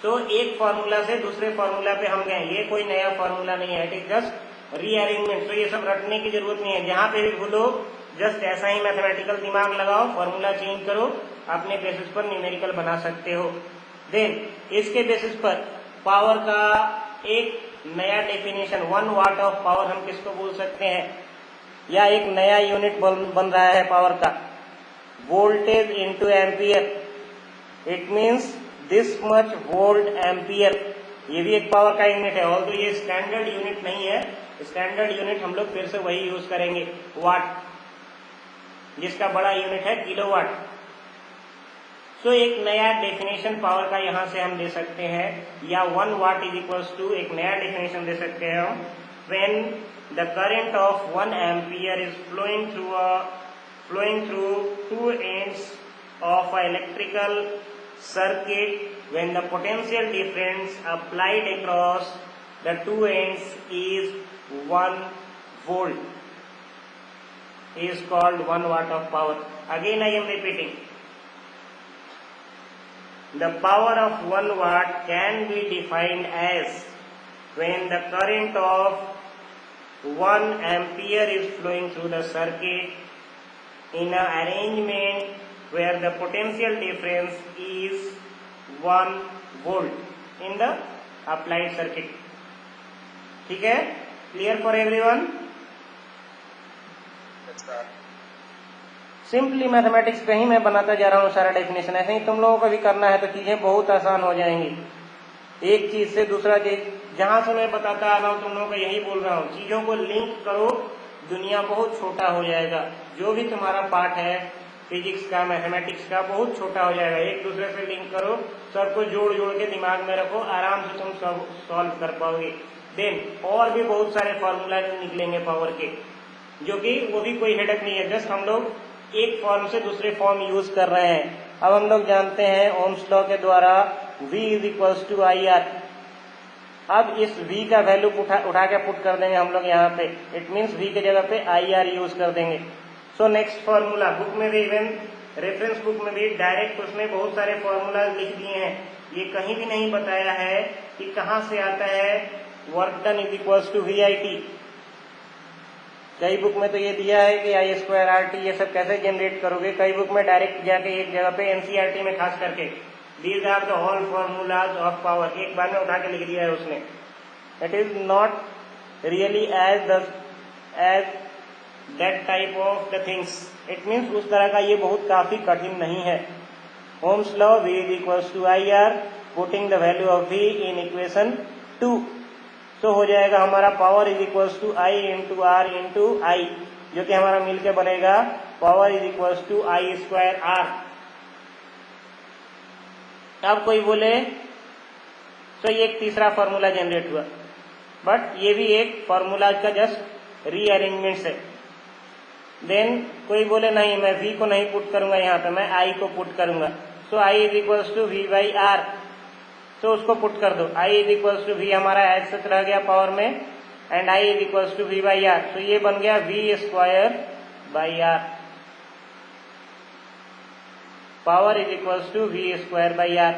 तो एक फॉर्मूला से दूसरे फॉर्मूला पे हम गए, ये कोई नया फॉर्मूला नहीं है, इट इज जस्ट रीअरेंजमेंट। तो ये सब रटने की जरूरत नहीं है, जहां पे भी भूलो जस्ट ऐसा ही मैथमेटिकल दिमाग लगाओ, फॉर्मूला चेंज करो, अपने बेसिस पर न्यूमेरिकल बना सकते हो। देन इसके बेसिस पर पावर का एक नया डेफिनेशन, 1 वाट ऑफ पावर हम किसको बोल सकते हैं, या एक नया यूनिट बन रहा है पावर का, voltage into ampere. It means this much volt ampere. ये भी एक पावर का यूनिट है, ऑल्दो ये स्टैंडर्ड यूनिट नहीं है। स्टैंडर्ड यूनिट हम लोग फिर से वही यूज करेंगे, वाट, जिसका बड़ा यूनिट है किलोवाट। सो एक नया डेफिनेशन पावर का यहां से हम दे सकते हैं, या 1 वाट इज इक्वल्स टू, एक नया डेफिनेशन दे सकते हैं हम, when the current of 1 ampere is flowing through 2 ends of an electrical circuit, when the potential difference applied across the 2 ends is 1 volt, is called 1 watt of power. Again I am repeating, the power of 1 watt can be defined as when the current of 1 ampere is flowing through the circuit in an arrangement where the potential difference is 1 volt in the applied circuit. ठीक है, clear for everyone? Simply mathematics पे ही मैं बनाता जा रहा हूँ सारा definition, ऐसे ही तुम लोगों को भी करना है तो चीजें बहुत आसान हो जाएंगी। एक चीज से दूसरा चीज, जहां से मैं बताता आ रहा हूँ तुम लोगों को यही बोल रहा हूँ, चीजों को लिंक करो, दुनिया बहुत छोटा हो जाएगा। जो भी तुम्हारा पार्ट है फिजिक्स का, मैथमेटिक्स का, बहुत छोटा हो जाएगा। एक दूसरे से लिंक करो, सबको जोड़ जोड़ के दिमाग में रखो, आराम से तुम सब सॉल्व कर पाओगे। देन और भी बहुत सारे फॉर्मूला निकलेंगे पावर के, जो कि वो भी कोई हेडक नहीं है, जस्ट हम लोग एक फॉर्म से दूसरे फॉर्म यूज कर रहे हैं। अब हम लोग जानते हैं ओम्स लॉ के द्वारा V is equals to I R. अब इस V का वैल्यू उठा के पुट कर देंगे हम लोग यहाँ पे, इट मीन्स V के जगह पे आई आर यूज कर देंगे। सो नेक्स्ट फॉर्मूला, बुक में भी इवन रेफरेंस बुक में भी डायरेक्ट उसमें बहुत सारे फॉर्मूला लिख दिए हैं, ये कहीं भी नहीं बताया है कि कहाँ से आता है work done is equals to VIT। कई बुक में तो ये दिया है कि आई स्क्वायर RT, ये सब कैसे जनरेट करोगे, कई बुक में डायरेक्ट जाके एक जगह पे NCERT में खास करके these are the all formulas of power, एक बार में उठा के लिख दिया है उसने। It is not really as that type of the things, it means उस तरह का ये बहुत काफी कठिन नहीं है। Ohm's law V is equals to I R, putting the value of V in equation 2, तो हो जाएगा हमारा power is equals to I into R into I, जो कि हमारा मिलके बनेगा power is equals to I square R। अब कोई बोले तो ये एक तीसरा फॉर्मूला जनरेट हुआ, बट ये भी एक फॉर्मूला का जस्ट रीअरेंजमेंट है। देन कोई बोले नहीं मैं V को नहीं पुट करूंगा यहाँ पे, मैं I को पुट करूंगा, so I is equals to V by R, तो उसको पुट कर दो। I is equals to V हमारा एज सच रह गया पावर में, and I is equals to V by R, तो ये बन गया V square by R, power is equals to V square by R।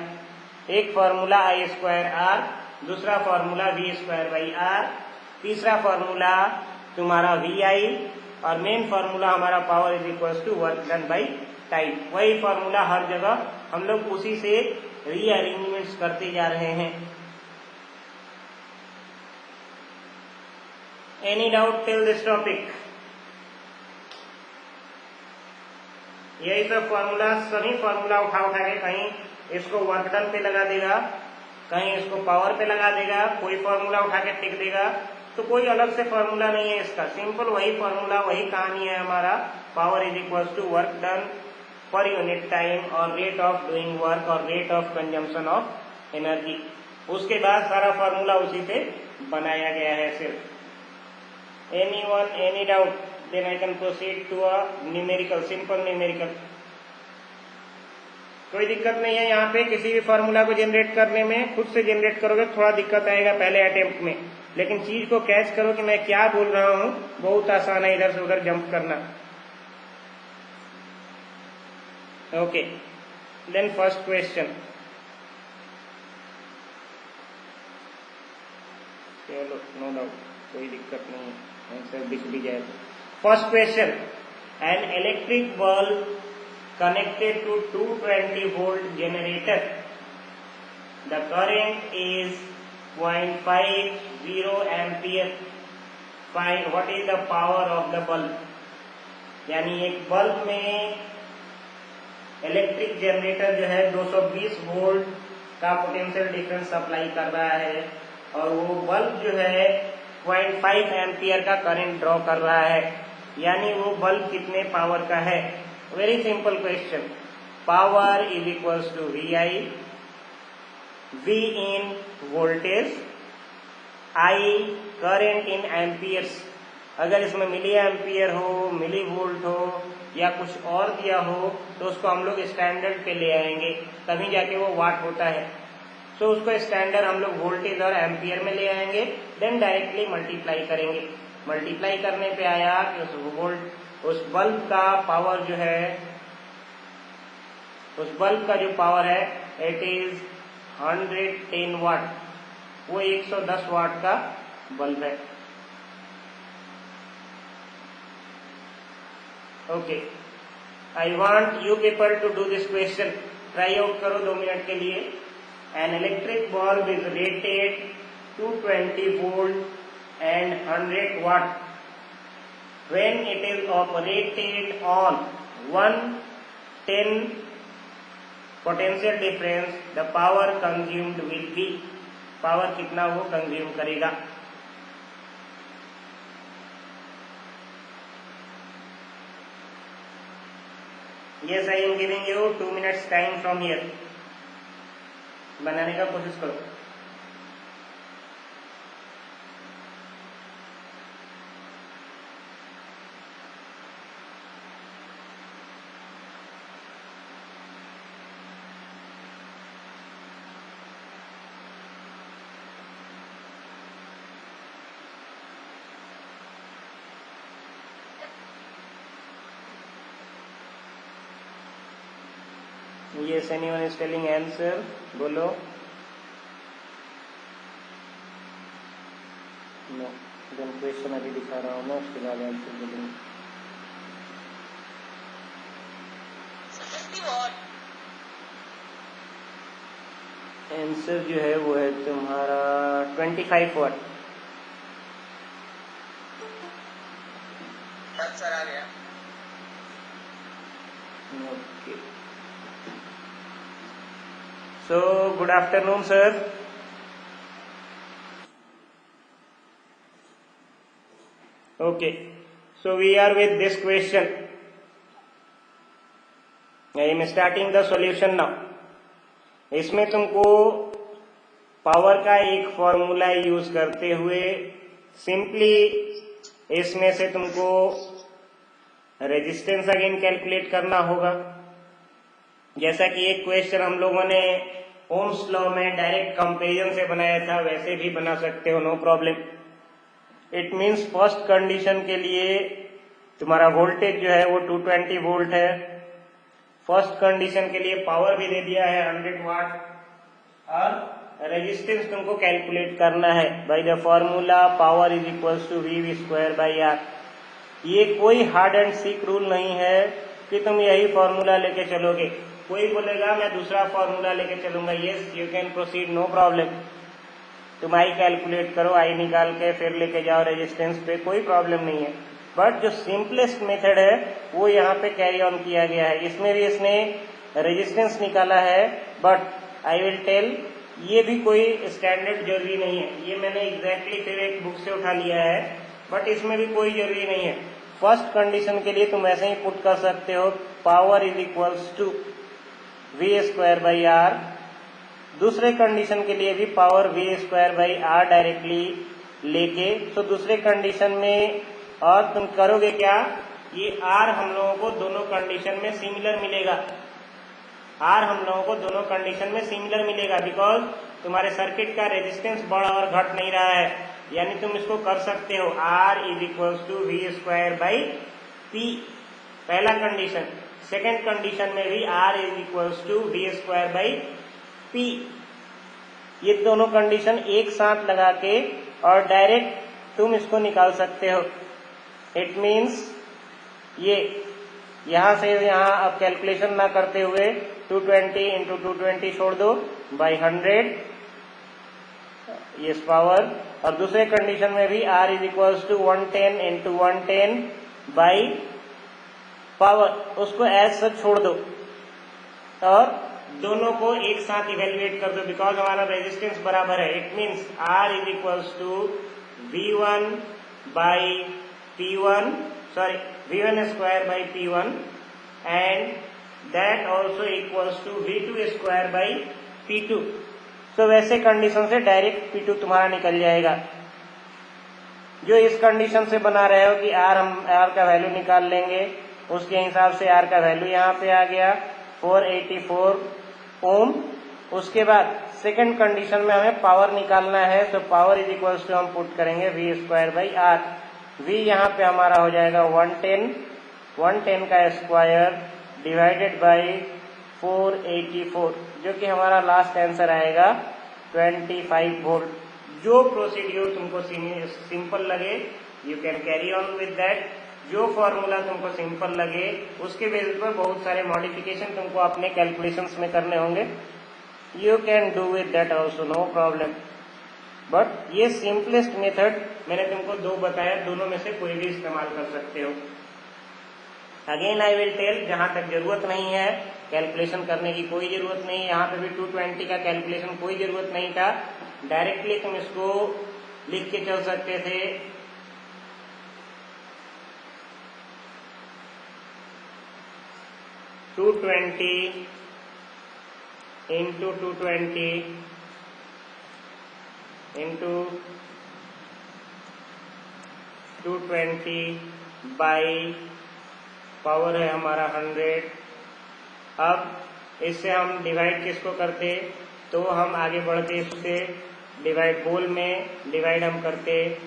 एक फॉर्मूला I स्क्वायर R, दूसरा formula V square by R, तीसरा फॉर्मूला तुम्हारा VI, और main formula हमारा power is equals to work done by time. वही formula हर जगह हम लोग उसी से रीअरेंजमेंट्स करते जा रहे हैं। Any doubt till this topic? यही सब फॉर्मूला, सभी फॉर्मूला उठा के कहीं इसको वर्क डन पे लगा देगा, कहीं इसको पावर पे लगा देगा, कोई फॉर्मूला उठा के टिक देगा, तो कोई अलग से फॉर्मूला नहीं है इसका, सिंपल वही फॉर्मूला, वही कहानी है हमारा। Power is equals to work done per unit time और रेट ऑफ डूइंग वर्क और rate of consumption of energy, उसके बाद सारा फॉर्मूला उसी पे बनाया गया है सिर्फ। Any doubt? Then I can proceed to a numerical, simple numerical. कोई दिक्कत नहीं है यहाँ पे, किसी भी फॉर्मूला को जनरेट करने में खुद से जनरेट करोगे थोड़ा दिक्कत आएगा पहले अटेम्प्ट में, लेकिन चीज को कैच करो कि मैं क्या बोल रहा हूँ, बहुत आसान है इधर से उधर जंप करना। ओके, देन फर्स्ट क्वेश्चन, चलो नो डाउट, कोई दिक्कत नहीं, आंसर दिख भी जाए। First question, N electric bulb connected to 220 volt generator, the current is 0.50 ampere, find what is the power of the bulb। यानी एक बल्ब में इलेक्ट्रिक जनरेटर जो है 220 वोल्ट का पोटेंशियल डिफरेंस सप्लाई कर रहा है, और वो बल्ब जो है 0.5 एम्पियर का करंट ड्रॉ कर रहा है, यानी वो बल्ब कितने पावर का है। Very simple question. Power is equals to VI, V in voltage, I current in amperes। अगर इसमें मिली एम्पियर हो, मिली वोल्ट हो या कुछ और दिया हो तो उसको हम लोग स्टैंडर्ड पे ले आएंगे, तभी जाके वो वाट होता है। तो उसको स्टैंडर्ड हम लोग वोल्टेज और एम्पियर में ले आएंगे, देन डायरेक्टली मल्टीप्लाई करेंगे। मल्टीप्लाई करने पे आया कि उस बल्ब का पावर जो है, उस बल्ब का जो पावर है इट इज 110 वाट, वो 110 वाट का बल्ब है। Okay, I want you people to do this question, try out करो 2 मिनट के लिए। An electric bulb is rated 220 volt and 100 watt। When it is operated on 110 potential difference, the power consumed will be, power कितना वो consume करेगा। Yes, I am giving you 2 minutes time from here, बनाने का कोशिश करो। Yes, anyone is telling answer? बोलो. No. Then question अभी दिखा रहा हूँ मैं, उसके बाद आंसर बोलूँगा. 50 watt. आंसर जो है वो है तुम्हारा 25 वाट. आंसर आ गया. Okay. So, good afternoon, sir. Okay. So, we are with this question. I am starting the solution now. इसमें तुमको पावर का एक फॉर्मूला यूज करते हुए सिंपली इसमें से तुमको रेजिस्टेंस अगेन कैलकुलेट करना होगा. जैसा कि एक क्वेश्चन हम लोगों ने ओम्स लॉ में डायरेक्ट कंपैरिजन से बनाया था, वैसे भी बना सकते हो, no problem. It means first condition के लिए तुम्हारा वोल्टेज जो है वो 220 वोल्ट है. फर्स्ट कंडीशन के लिए पावर भी दे दिया है 100 वाट, और रेजिस्टेंस तुमको कैलकुलेट करना है by the formula power is equals to V square by R. ये कोई हार्ड एंड सीक रूल नहीं है कि तुम यही फॉर्मूला लेके चलोगे. कोई बोलेगा मैं दूसरा फॉर्मूला लेके चलूंगा, yes you can proceed, no problem. तुम आई कैलकुलेट करो, आई निकाल के फिर लेके जाओ रेजिस्टेंस पे, कोई प्रॉब्लम नहीं है. बट जो सिंपलेस्ट मेथड है वो यहाँ पे कैरी ऑन किया गया है. इसमें भी इसने रेजिस्टेंस निकाला है, बट आई विल टेल ये भी कोई स्टैंडर्ड जरूरी नहीं है. ये मैंने एग्जैक्टली फिर एक बुक से उठा लिया है, बट इसमें भी कोई जरूरी नहीं है. फर्स्ट कंडीशन के लिए तुम ऐसे ही पुट कर सकते हो power is equals to V square by R. दूसरे कंडीशन के लिए भी power V square by R directly लेके, तो दूसरे कंडीशन में और तुम करोगे क्या, ये आर हम लोगों को दोनों कंडीशन में सिमिलर मिलेगा. आर हम लोगों को दोनों कंडीशन में सिमिलर मिलेगा बिकॉज तुम्हारे सर्किट का रेजिस्टेंस बढ़ और घट नहीं रहा है. यानी तुम इसको कर सकते हो R is equals to V square by P, पहला कंडीशन. सेकेंड कंडीशन में भी R is equals to V square by P. ये दोनों कंडीशन एक साथ लगा के और डायरेक्ट तुम इसको निकाल सकते हो. इट मीन्स ये यहां से यहां अब कैलकुलेशन ना करते हुए 220 इंटू 220 छोड़ दो बाई 100 ये पावर. और दूसरे कंडीशन में भी r is equals to 110 into 110 by power, उसको एज सच छोड़ दो और दोनों को एक साथ इवेल्युएट कर दो बिकॉज हमारा रेजिस्टेंस बराबर है. It means r is equals to v1 by p1, sorry v1 square by p1 and that also equals to v2 square by p2. तो वैसे कंडीशन से डायरेक्ट P2 तुम्हारा निकल जाएगा. जो इस कंडीशन से बना रहे हो कि R का वैल्यू निकाल लेंगे, उसके हिसाब से R का वैल्यू यहाँ पे आ गया 484 ओम. उसके बाद सेकंड कंडीशन में हमें पावर निकालना है, तो पावर इज इक्वल्स टू हम पुट करेंगे V square by R. V यहाँ पे हमारा हो जाएगा 110 का स्क्वायर डिवाइडेड बाई 484, जो कि हमारा लास्ट आंसर आएगा 25 वोल्ट. जो प्रोसीड्यूर तुमको सिंपल लगे you can carry on with that. जो फॉर्मूला तुमको सिंपल लगे उसके बेसिस पर बहुत सारे मॉडिफिकेशन तुमको अपने कैलकुलेशंस में करने होंगे. You can do with that also, no problem. But ये सिंपलेस्ट मेथड मैंने तुमको दो बताया, दोनों में से कोई भी इस्तेमाल कर सकते हो. अगेन आई विल टेल, जहां तक जरूरत नहीं है कैलकुलेशन करने की, कोई जरूरत नहीं है. यहाँ पे भी 220 का कैलकुलेशन कोई जरूरत नहीं था, डायरेक्टली तुम इसको लिख के चल सकते थे. (220) इंटू 220 इंटू 220 बाई पावर है हमारा 100. अब इससे हम डिवाइड किसको करते, तो हम आगे बढ़ते इससे डिवाइड गोल में डिवाइड हम करते.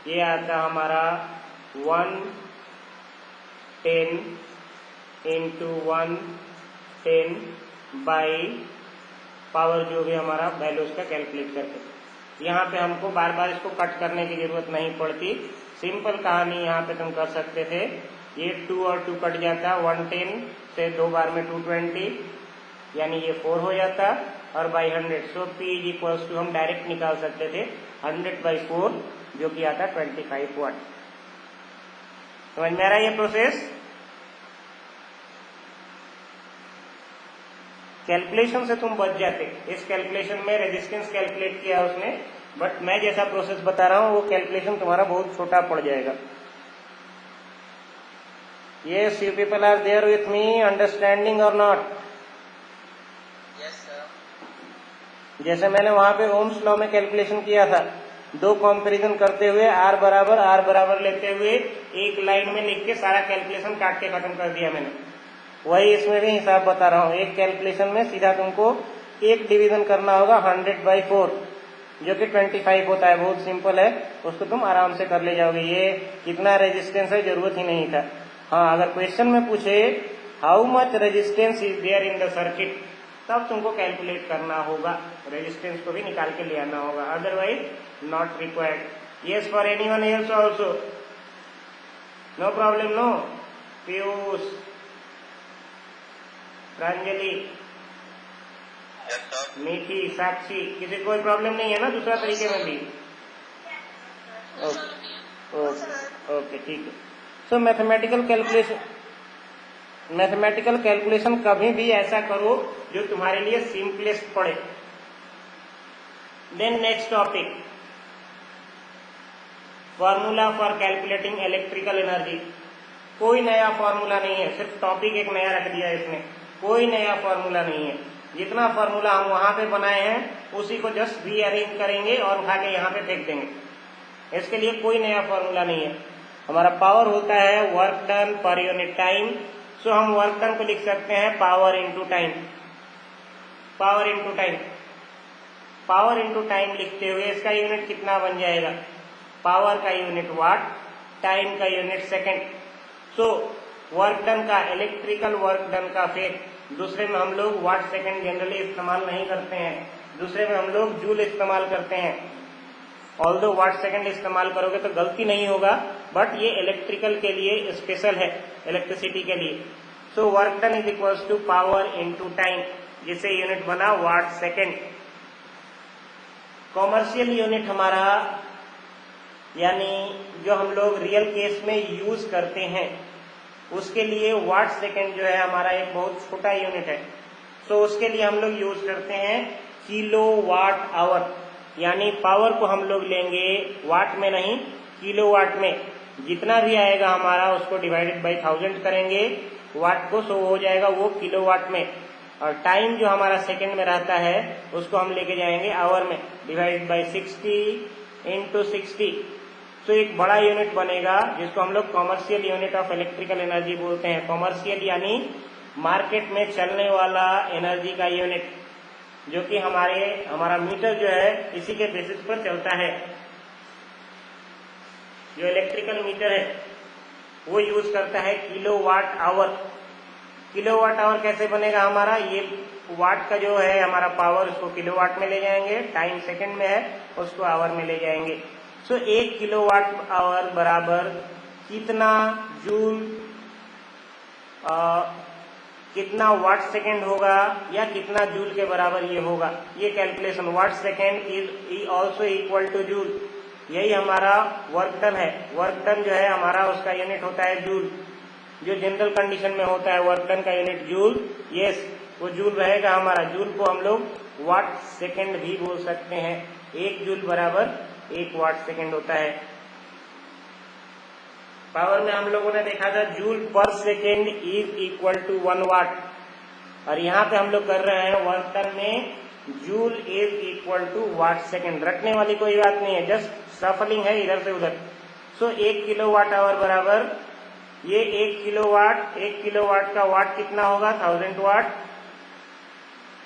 ये आता हमारा 110 इंटू 110 बाई पावर जो भी हमारा वैल्यू उसका कैलकुलेट करके। यहाँ पे हमको बार बार इसको कट करने की जरूरत नहीं पड़ती, सिंपल कहानी यहाँ पे तुम कर सकते थे। ये 2 और 2 कट जाता, 110 से 2 बार में 220, यानी ये 4 हो जाता और by 100। So P is equals to हम डायरेक्ट निकाल सकते थे 100/4 जो कि आता 25 वाट। समझ में आ रहा है ये प्रोसेस? कैलकुलेशन से तुम बच जाते। इस कैलकुलेशन में रेजिस्टेंस कैलकुलेट किया उसने, बट मैं जैसा प्रोसेस बता रहा हूं वो कैलकुलेशन तुम्हारा बहुत छोटा पड़ जाएगा। Yes, you people are there with me, understanding or not? Yes, sir. जैसे मैंने वहां पे ओम्स लॉ में कैलकुलेशन किया था, 2 कंपैरिजन करते हुए R बराबर लेते हुए एक लाइन में लिख के सारा कैलकुलेशन काट के खत्म कर दिया मैंने। वही इसमें भी हिसाब बता रहा हूँ। एक कैलकुलेशन में सीधा तुमको एक डिवीजन करना होगा 100/4 जो कि 25 होता है। बहुत सिंपल है, उसको तुम आराम से कर ले जाओगे। ये कितना रेजिस्टेंस है जरूरत ही नहीं था। हाँ, अगर क्वेश्चन में पूछे how much resistance is there in the circuit, तब तुमको कैलकुलेट करना होगा, रेजिस्टेंस को भी निकाल के ले आना होगा, otherwise not required. Yes for anyone else also? No problem, no? Piyush, Pranjali, Yes, sir. मीठी, साक्षी, किसी कोई प्रॉब्लम नहीं है ना दूसरा तरीके में भी? ओके, ठीक है। सो मैथमेटिकल कैलकुलेशन कभी भी ऐसा करो जो तुम्हारे लिए सिंपलेस्ट पड़े। Then next topic, formula for calculating electrical energy. कोई नया फॉर्मूला नहीं है, सिर्फ टॉपिक एक नया रख दिया है इसने। कोई नया फॉर्मूला नहीं है, जितना फॉर्मूला हम वहां पे बनाए हैं उसी को जस्ट रीअरेंज करेंगे और उठा के यहाँ पे फेंक देंगे। इसके लिए कोई नया फॉर्मूला नहीं है। हमारा पावर होता है work done per unit time. So हम वर्क डन को लिख सकते हैं power into time. Power into time, power into time लिखते हुए इसका यूनिट कितना बन जाएगा? पावर का यूनिट वाट, टाइम का unit second. So work done का, इलेक्ट्रिकल वर्क डन का फिर दूसरे में हम लोग वाट सेकेंड जनरली इस्तेमाल नहीं करते हैं, दूसरे में हम लोग जूल इस्तेमाल करते हैं। ऑल्दो वाट सेकेंड इस्तेमाल करोगे तो गलती नहीं होगा, बट ये इलेक्ट्रिकल के लिए स्पेशल है, इलेक्ट्रिसिटी के लिए। So work done is equals to power into time, जिससे यूनिट बना वाट सेकेंड। कॉमर्शियल यूनिट हमारा, यानी जो हम लोग रियल केस में यूज करते हैं, उसके लिए वाट सेकेंड जो है हमारा एक बहुत छोटा यूनिट है। सो उसके लिए हम लोग यूज करते हैं किलो वाट आवर, यानी पावर को हम लोग लेंगे वाट में नहीं किलो वाट में। जितना भी आएगा हमारा उसको डिवाइडेड बाई 1000 करेंगे वाट को, सो हो जाएगा वो किलो वाट में। और टाइम जो हमारा सेकेंड में रहता है उसको हम लेके जाएंगे आवर में, डिवाइडेड बाई 60 इंटू 60। तो एक बड़ा यूनिट बनेगा जिसको हम लोग commercial unit of electrical energy बोलते हैं। कॉमर्शियल यानी मार्केट में चलने वाला एनर्जी का यूनिट, जो कि हमारा मीटर जो है इसी के बेसिस पर चलता है। जो इलेक्ट्रिकल मीटर है वो यूज करता है kilo watt hour. Kilo watt hour कैसे बनेगा हमारा? ये वाट का जो है हमारा पावर, उसको किलो वाट में ले जाएंगे, टाइम सेकंड में है उसको आवर में ले जाएंगे। सो 1 किलो वाट आवर बराबर कितना जूल, कितना वाट सेकेंड होगा या कितना जूल के बराबर ये होगा। ये calculation watt second is also equal to joule, यही हमारा वर्क डन है। वर्क डन जो है हमारा उसका यूनिट होता है जूल, जो जनरल कंडीशन में होता है वर्क डन का यूनिट जूल। यस, वो जूल रहेगा हमारा। जूल को हम लोग वाट सेकेंड भी बोल सकते हैं। 1 जूल बराबर 1 वाट सेकेंड होता है। पावर में हम लोगों ने देखा था जूल पर second is equal to 1 watt, और यहाँ पे हम लोग कर रहे हैं वर्क डन में joule is equal to watt second. रखने वाली कोई बात नहीं है, जस्ट सफलिंग है इधर से उधर। सो 1 किलो वाट आवर बराबर ये 1 किलो वाट का वाट कितना होगा? 1000 वाट।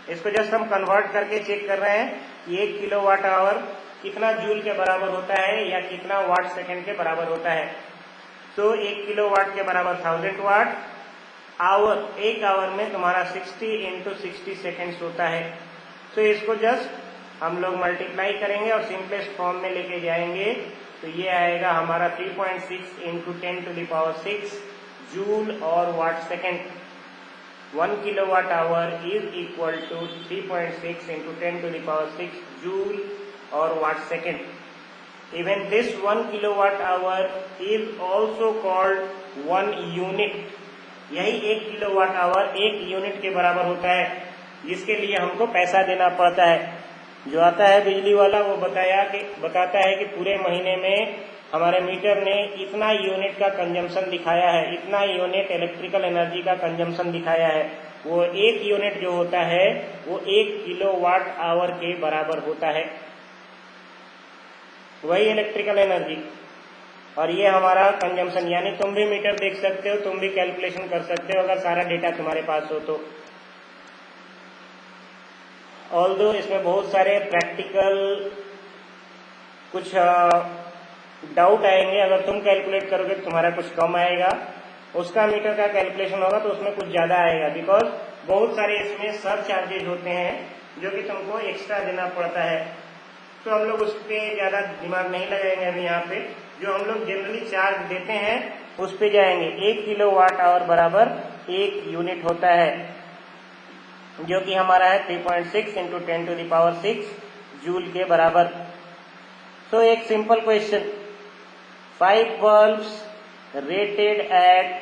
इसको जस्ट हम कन्वर्ट करके चेक कर रहे हैं कि 1 किलो वाट आवर कितना जूल के बराबर होता है या कितना वाट सेकेंड के बराबर होता है। तो 1 किलो वाट के बराबर 1000 वाट, आवर, एक आवर में तुम्हारा 60 इंटू 60 सेकेंड्स होता है। तो इसको जस्ट हम लोग मल्टीप्लाई करेंगे और सिंपलेस्ट फॉर्म में लेके जाएंगे, तो ये आएगा हमारा 3.6 इंटू 10⁶ जूल और watt second. 1 kilowatt hour is equal to 3.6 into 10⁶ joule और watt second. Even this 1 kilowatt hour is also called 1 unit। यही 1 किलोवाट आवर 1 यूनिट के बराबर होता है, जिसके लिए हमको पैसा देना पड़ता है। जो आता है बिजली वाला वो बताता है कि पूरे महीने में हमारे मीटर ने इतना यूनिट का कंजम्पशन दिखाया है, इतना यूनिट इलेक्ट्रिकल एनर्जी का कंजम्पशन दिखाया है। वो 1 यूनिट जो होता है वो 1 किलोवाट आवर के बराबर होता है, वही इलेक्ट्रिकल एनर्जी। और ये हमारा कंजम्पशन, यानी तुम भी मीटर देख सकते हो, तुम भी कैलकुलेशन कर सकते हो अगर सारा डेटा तुम्हारे पास हो तो। ऑल्दो इसमें बहुत सारे प्रैक्टिकल कुछ डाउट आएंगे, अगर तुम कैलकुलेट करोगे तो तुम्हारा कुछ कम आएगा, उसका मीटर का कैलकुलेशन होगा तो उसमें कुछ ज्यादा आएगा, बिकॉज बहुत सारे इसमें सर चार्जेज होते हैं जो कि तुमको एक्स्ट्रा देना पड़ता है। तो हम लोग उस पर ज्यादा दिमाग नहीं लगाएंगे अभी। यहाँ पे जो हम लोग जनरली चार्ज देते हैं उस पे जाएंगे। 1 किलोवाट आवर बराबर 1 यूनिट होता है, जो कि हमारा है 3.6 इंटू 10⁶ जूल के बराबर। तो एक simple question, 5 bulbs rated eight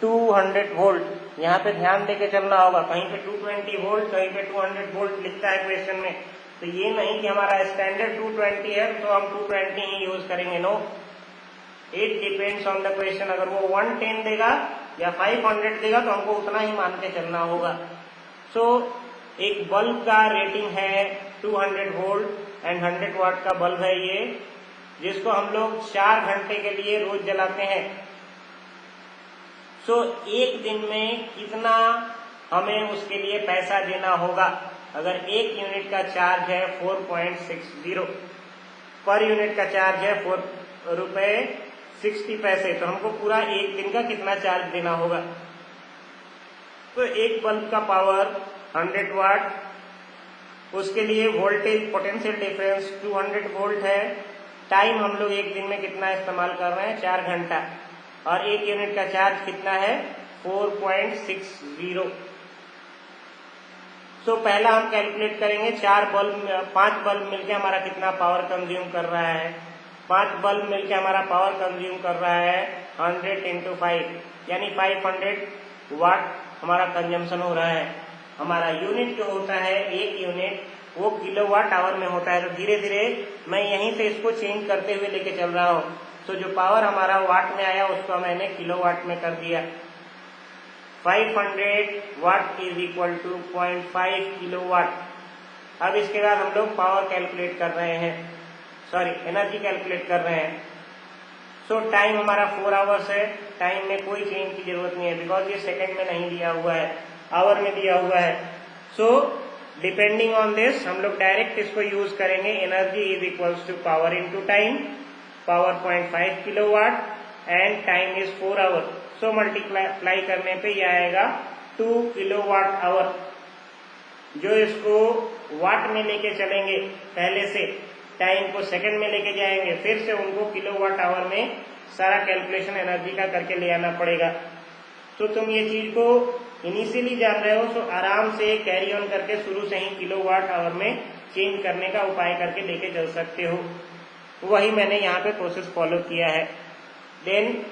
200 volt. यहाँ पे ध्यान देके चलना होगा, कहीं पे 220 वोल्ट, कहीं पे 200 वोल्ट लिखता है क्वेश्चन में, तो ये नहीं कि हमारा स्टैंडर्ड 220 है तो हम 220 ही यूज करेंगे। No, it depends on the question. अगर वो 110 देगा या 500 देगा तो हमको उतना ही मान के चलना होगा। सो एक बल्ब का रेटिंग है 200 वोल्ट एंड 100 वाट का बल्ब है ये, जिसको हम लोग 4 घंटे के लिए रोज जलाते हैं। सो एक दिन में कितना हमें उसके लिए पैसा देना होगा? अगर 1 यूनिट का चार्ज है 4.60, पर यूनिट का चार्ज है 4 रुपए 60 पैसे, तो हमको पूरा एक दिन का कितना चार्ज देना होगा? तो एक बल्ब का पावर 100 वाट, उसके लिए वोल्टेज पोटेंशियल डिफरेंस 200 वोल्ट है। टाइम हम लोग एक दिन में कितना इस्तेमाल कर रहे हैं? 4 घंटा। और 1 यूनिट का चार्ज कितना है? 4.60। तो पहला हम कैलकुलेट करेंगे 5 बल्ब मिलके हमारा कितना पावर कंज्यूम कर रहा है। 5 बल्ब मिलके हमारा पावर कंज्यूम कर रहा है 100 इंटू 5, यानी 500 वाट हमारा कंजम्पशन हो रहा है। हमारा यूनिट जो होता है 1 यूनिट वो किलोवाट आवर में होता है। तो धीरे धीरे मैं यहीं से इसको चेंज करते हुए लेके चल रहा हूँ। तो जो पावर हमारा वाट में आया उसको मैंने किलोवाट में कर दिया। 500 watt is equal to 0.5 kilowatt. अब इसके बाद हम लोग पावर कैलकुलेट कर रहे हैं, एनर्जी कैलकुलेट कर रहे हैं। सो टाइम हमारा 4 आवर्स है। टाइम में कोई चेंज की जरूरत नहीं है, बिकॉज ये सेकंड में नहीं दिया हुआ है, आवर में दिया हुआ है। सो डिपेंडिंग ऑन दिस हम लोग डायरेक्ट इसको यूज करेंगे। Energy is equals to power into time, power 0.5 kilowatt and time is 4 hour. So multiply करने पे यह आएगा 2 किलोवाट आवर। जो इसको वाट में लेके चलेंगे, पहले से टाइम को सेकंड में लेके जाएंगे, फिर से उनको किलोवाट आवर में सारा कैलकुलेशन एनर्जी का करके ले आना पड़ेगा। तो तुम ये चीज को इनिशियली जान रहे हो, तो आराम से कैरी ऑन करके शुरू से ही किलोवाट आवर में चेंज करने का उपाय करके लेके चल सकते हो। वही मैंने यहाँ पे प्रोसेस फॉलो किया है। देन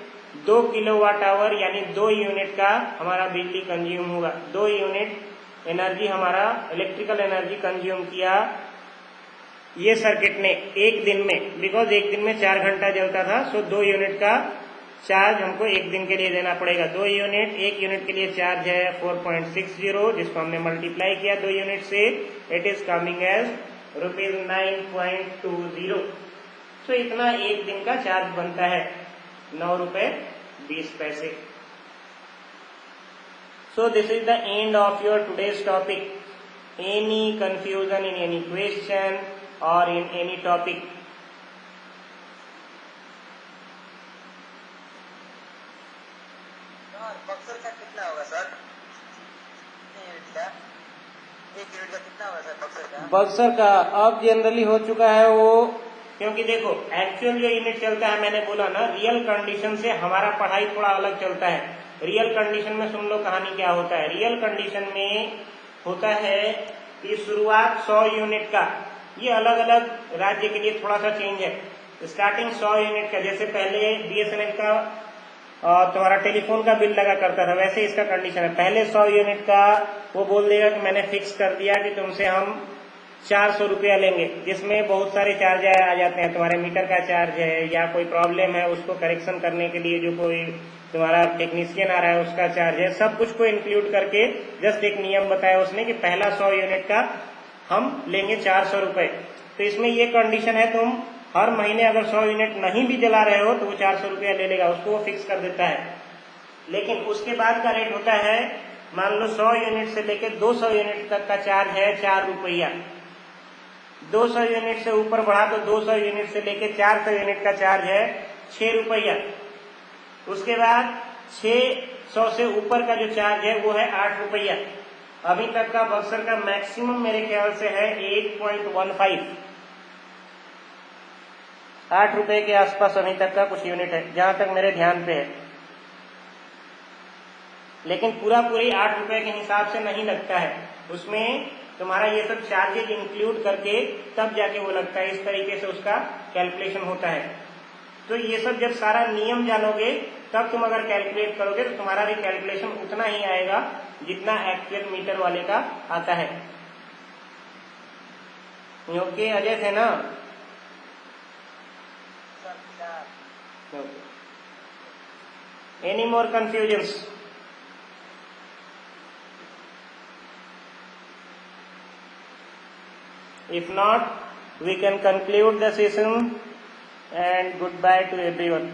2 किलोवाट आवर यानी 2 यूनिट का हमारा बिजली कंज्यूम होगा। 2 यूनिट एनर्जी हमारा इलेक्ट्रिकल एनर्जी कंज्यूम किया ये सर्किट ने एक दिन में, बिकॉज एक दिन में 4 घंटा जलता था। सो 2 यूनिट का चार्ज हमको एक दिन के लिए देना पड़ेगा। 2 यूनिट, 1 यूनिट के लिए चार्ज है 4.60, जिसको हमने मल्टीप्लाई किया 2 यूनिट से, इट इज कमिंग एज ₹9.20। तो इतना एक दिन का चार्ज बनता है, 9 रुपए 20 पैसे। So this is the end of your today's topic. Any confusion in any question or in any topic? मकसद बक्सर का अब जनरली हो चुका है वो, क्योंकि देखो एक्चुअल जो यूनिट चलता है, मैंने बोला ना रियल कंडीशन से हमारा पढ़ाई थोड़ा अलग चलता है। रियल कंडीशन में सुन लो कहानी क्या होता है। रियल कंडीशन में होता है कि शुरुआत 100 यूनिट का, ये अलग अलग राज्य के लिए थोड़ा सा चेंज है। स्टार्टिंग 100 यूनिट का, जैसे पहले बीएसएनएल का तुम्हारा टेलीफोन का बिल लगा करता था, वैसे इसका कंडीशन है पहले 100 यूनिट का वो बोल देगा कि मैंने फिक्स कर दिया कि तुमसे हम 400 रुपया लेंगे, जिसमें बहुत सारे चार्ज आ जाते हैं। तुम्हारे मीटर का चार्ज है, या कोई प्रॉब्लम है उसको करेक्शन करने के लिए जो कोई तुम्हारा टेक्नीशियन आ रहा है उसका चार्ज है, सब कुछ को इंक्लूड करके जस्ट एक नियम बताया उसने कि पहला 100 यूनिट का हम लेंगे 400 रुपए। तो इसमें ये कंडीशन है, तुम हर महीने अगर 100 यूनिट नहीं भी जला रहे हो तो वो 400 रुपया ले लेगा, उसको वो फिक्स कर देता है। लेकिन उसके बाद का रेट होता है, मान लो 100 यूनिट से लेकर 200 यूनिट तक का चार्ज है 4 रुपया। 200 यूनिट से ऊपर बढ़ा तो 200 यूनिट से लेकर 400 यूनिट का चार्ज है 6 रुपया। उसके बाद 600 से ऊपर का जो चार्ज है वो है 8 रुपया। अभी तक का बक्सर का मैक्सिमम मेरे ख्याल से है 8.15, 8 रुपए के आसपास अभी तक का कुछ यूनिट है, जहां तक मेरे ध्यान पे है। लेकिन पूरा पूरी 8 रुपए के हिसाब से नहीं लगता है, उसमें तुम्हारा ये सब चार्जेज इंक्लूड करके तब जाके वो लगता है। इस तरीके से उसका कैलकुलेशन होता है। तो ये सब जब सारा नियम जानोगे तब तुम अगर कैलकुलेट करोगे तो तुम्हारा भी कैलकुलेशन उतना ही आएगा जितना एक्चुअल मीटर वाले का आता है। ओके अजय थे ना? Any more confusions? If not, we can conclude the session and goodbye to everyone.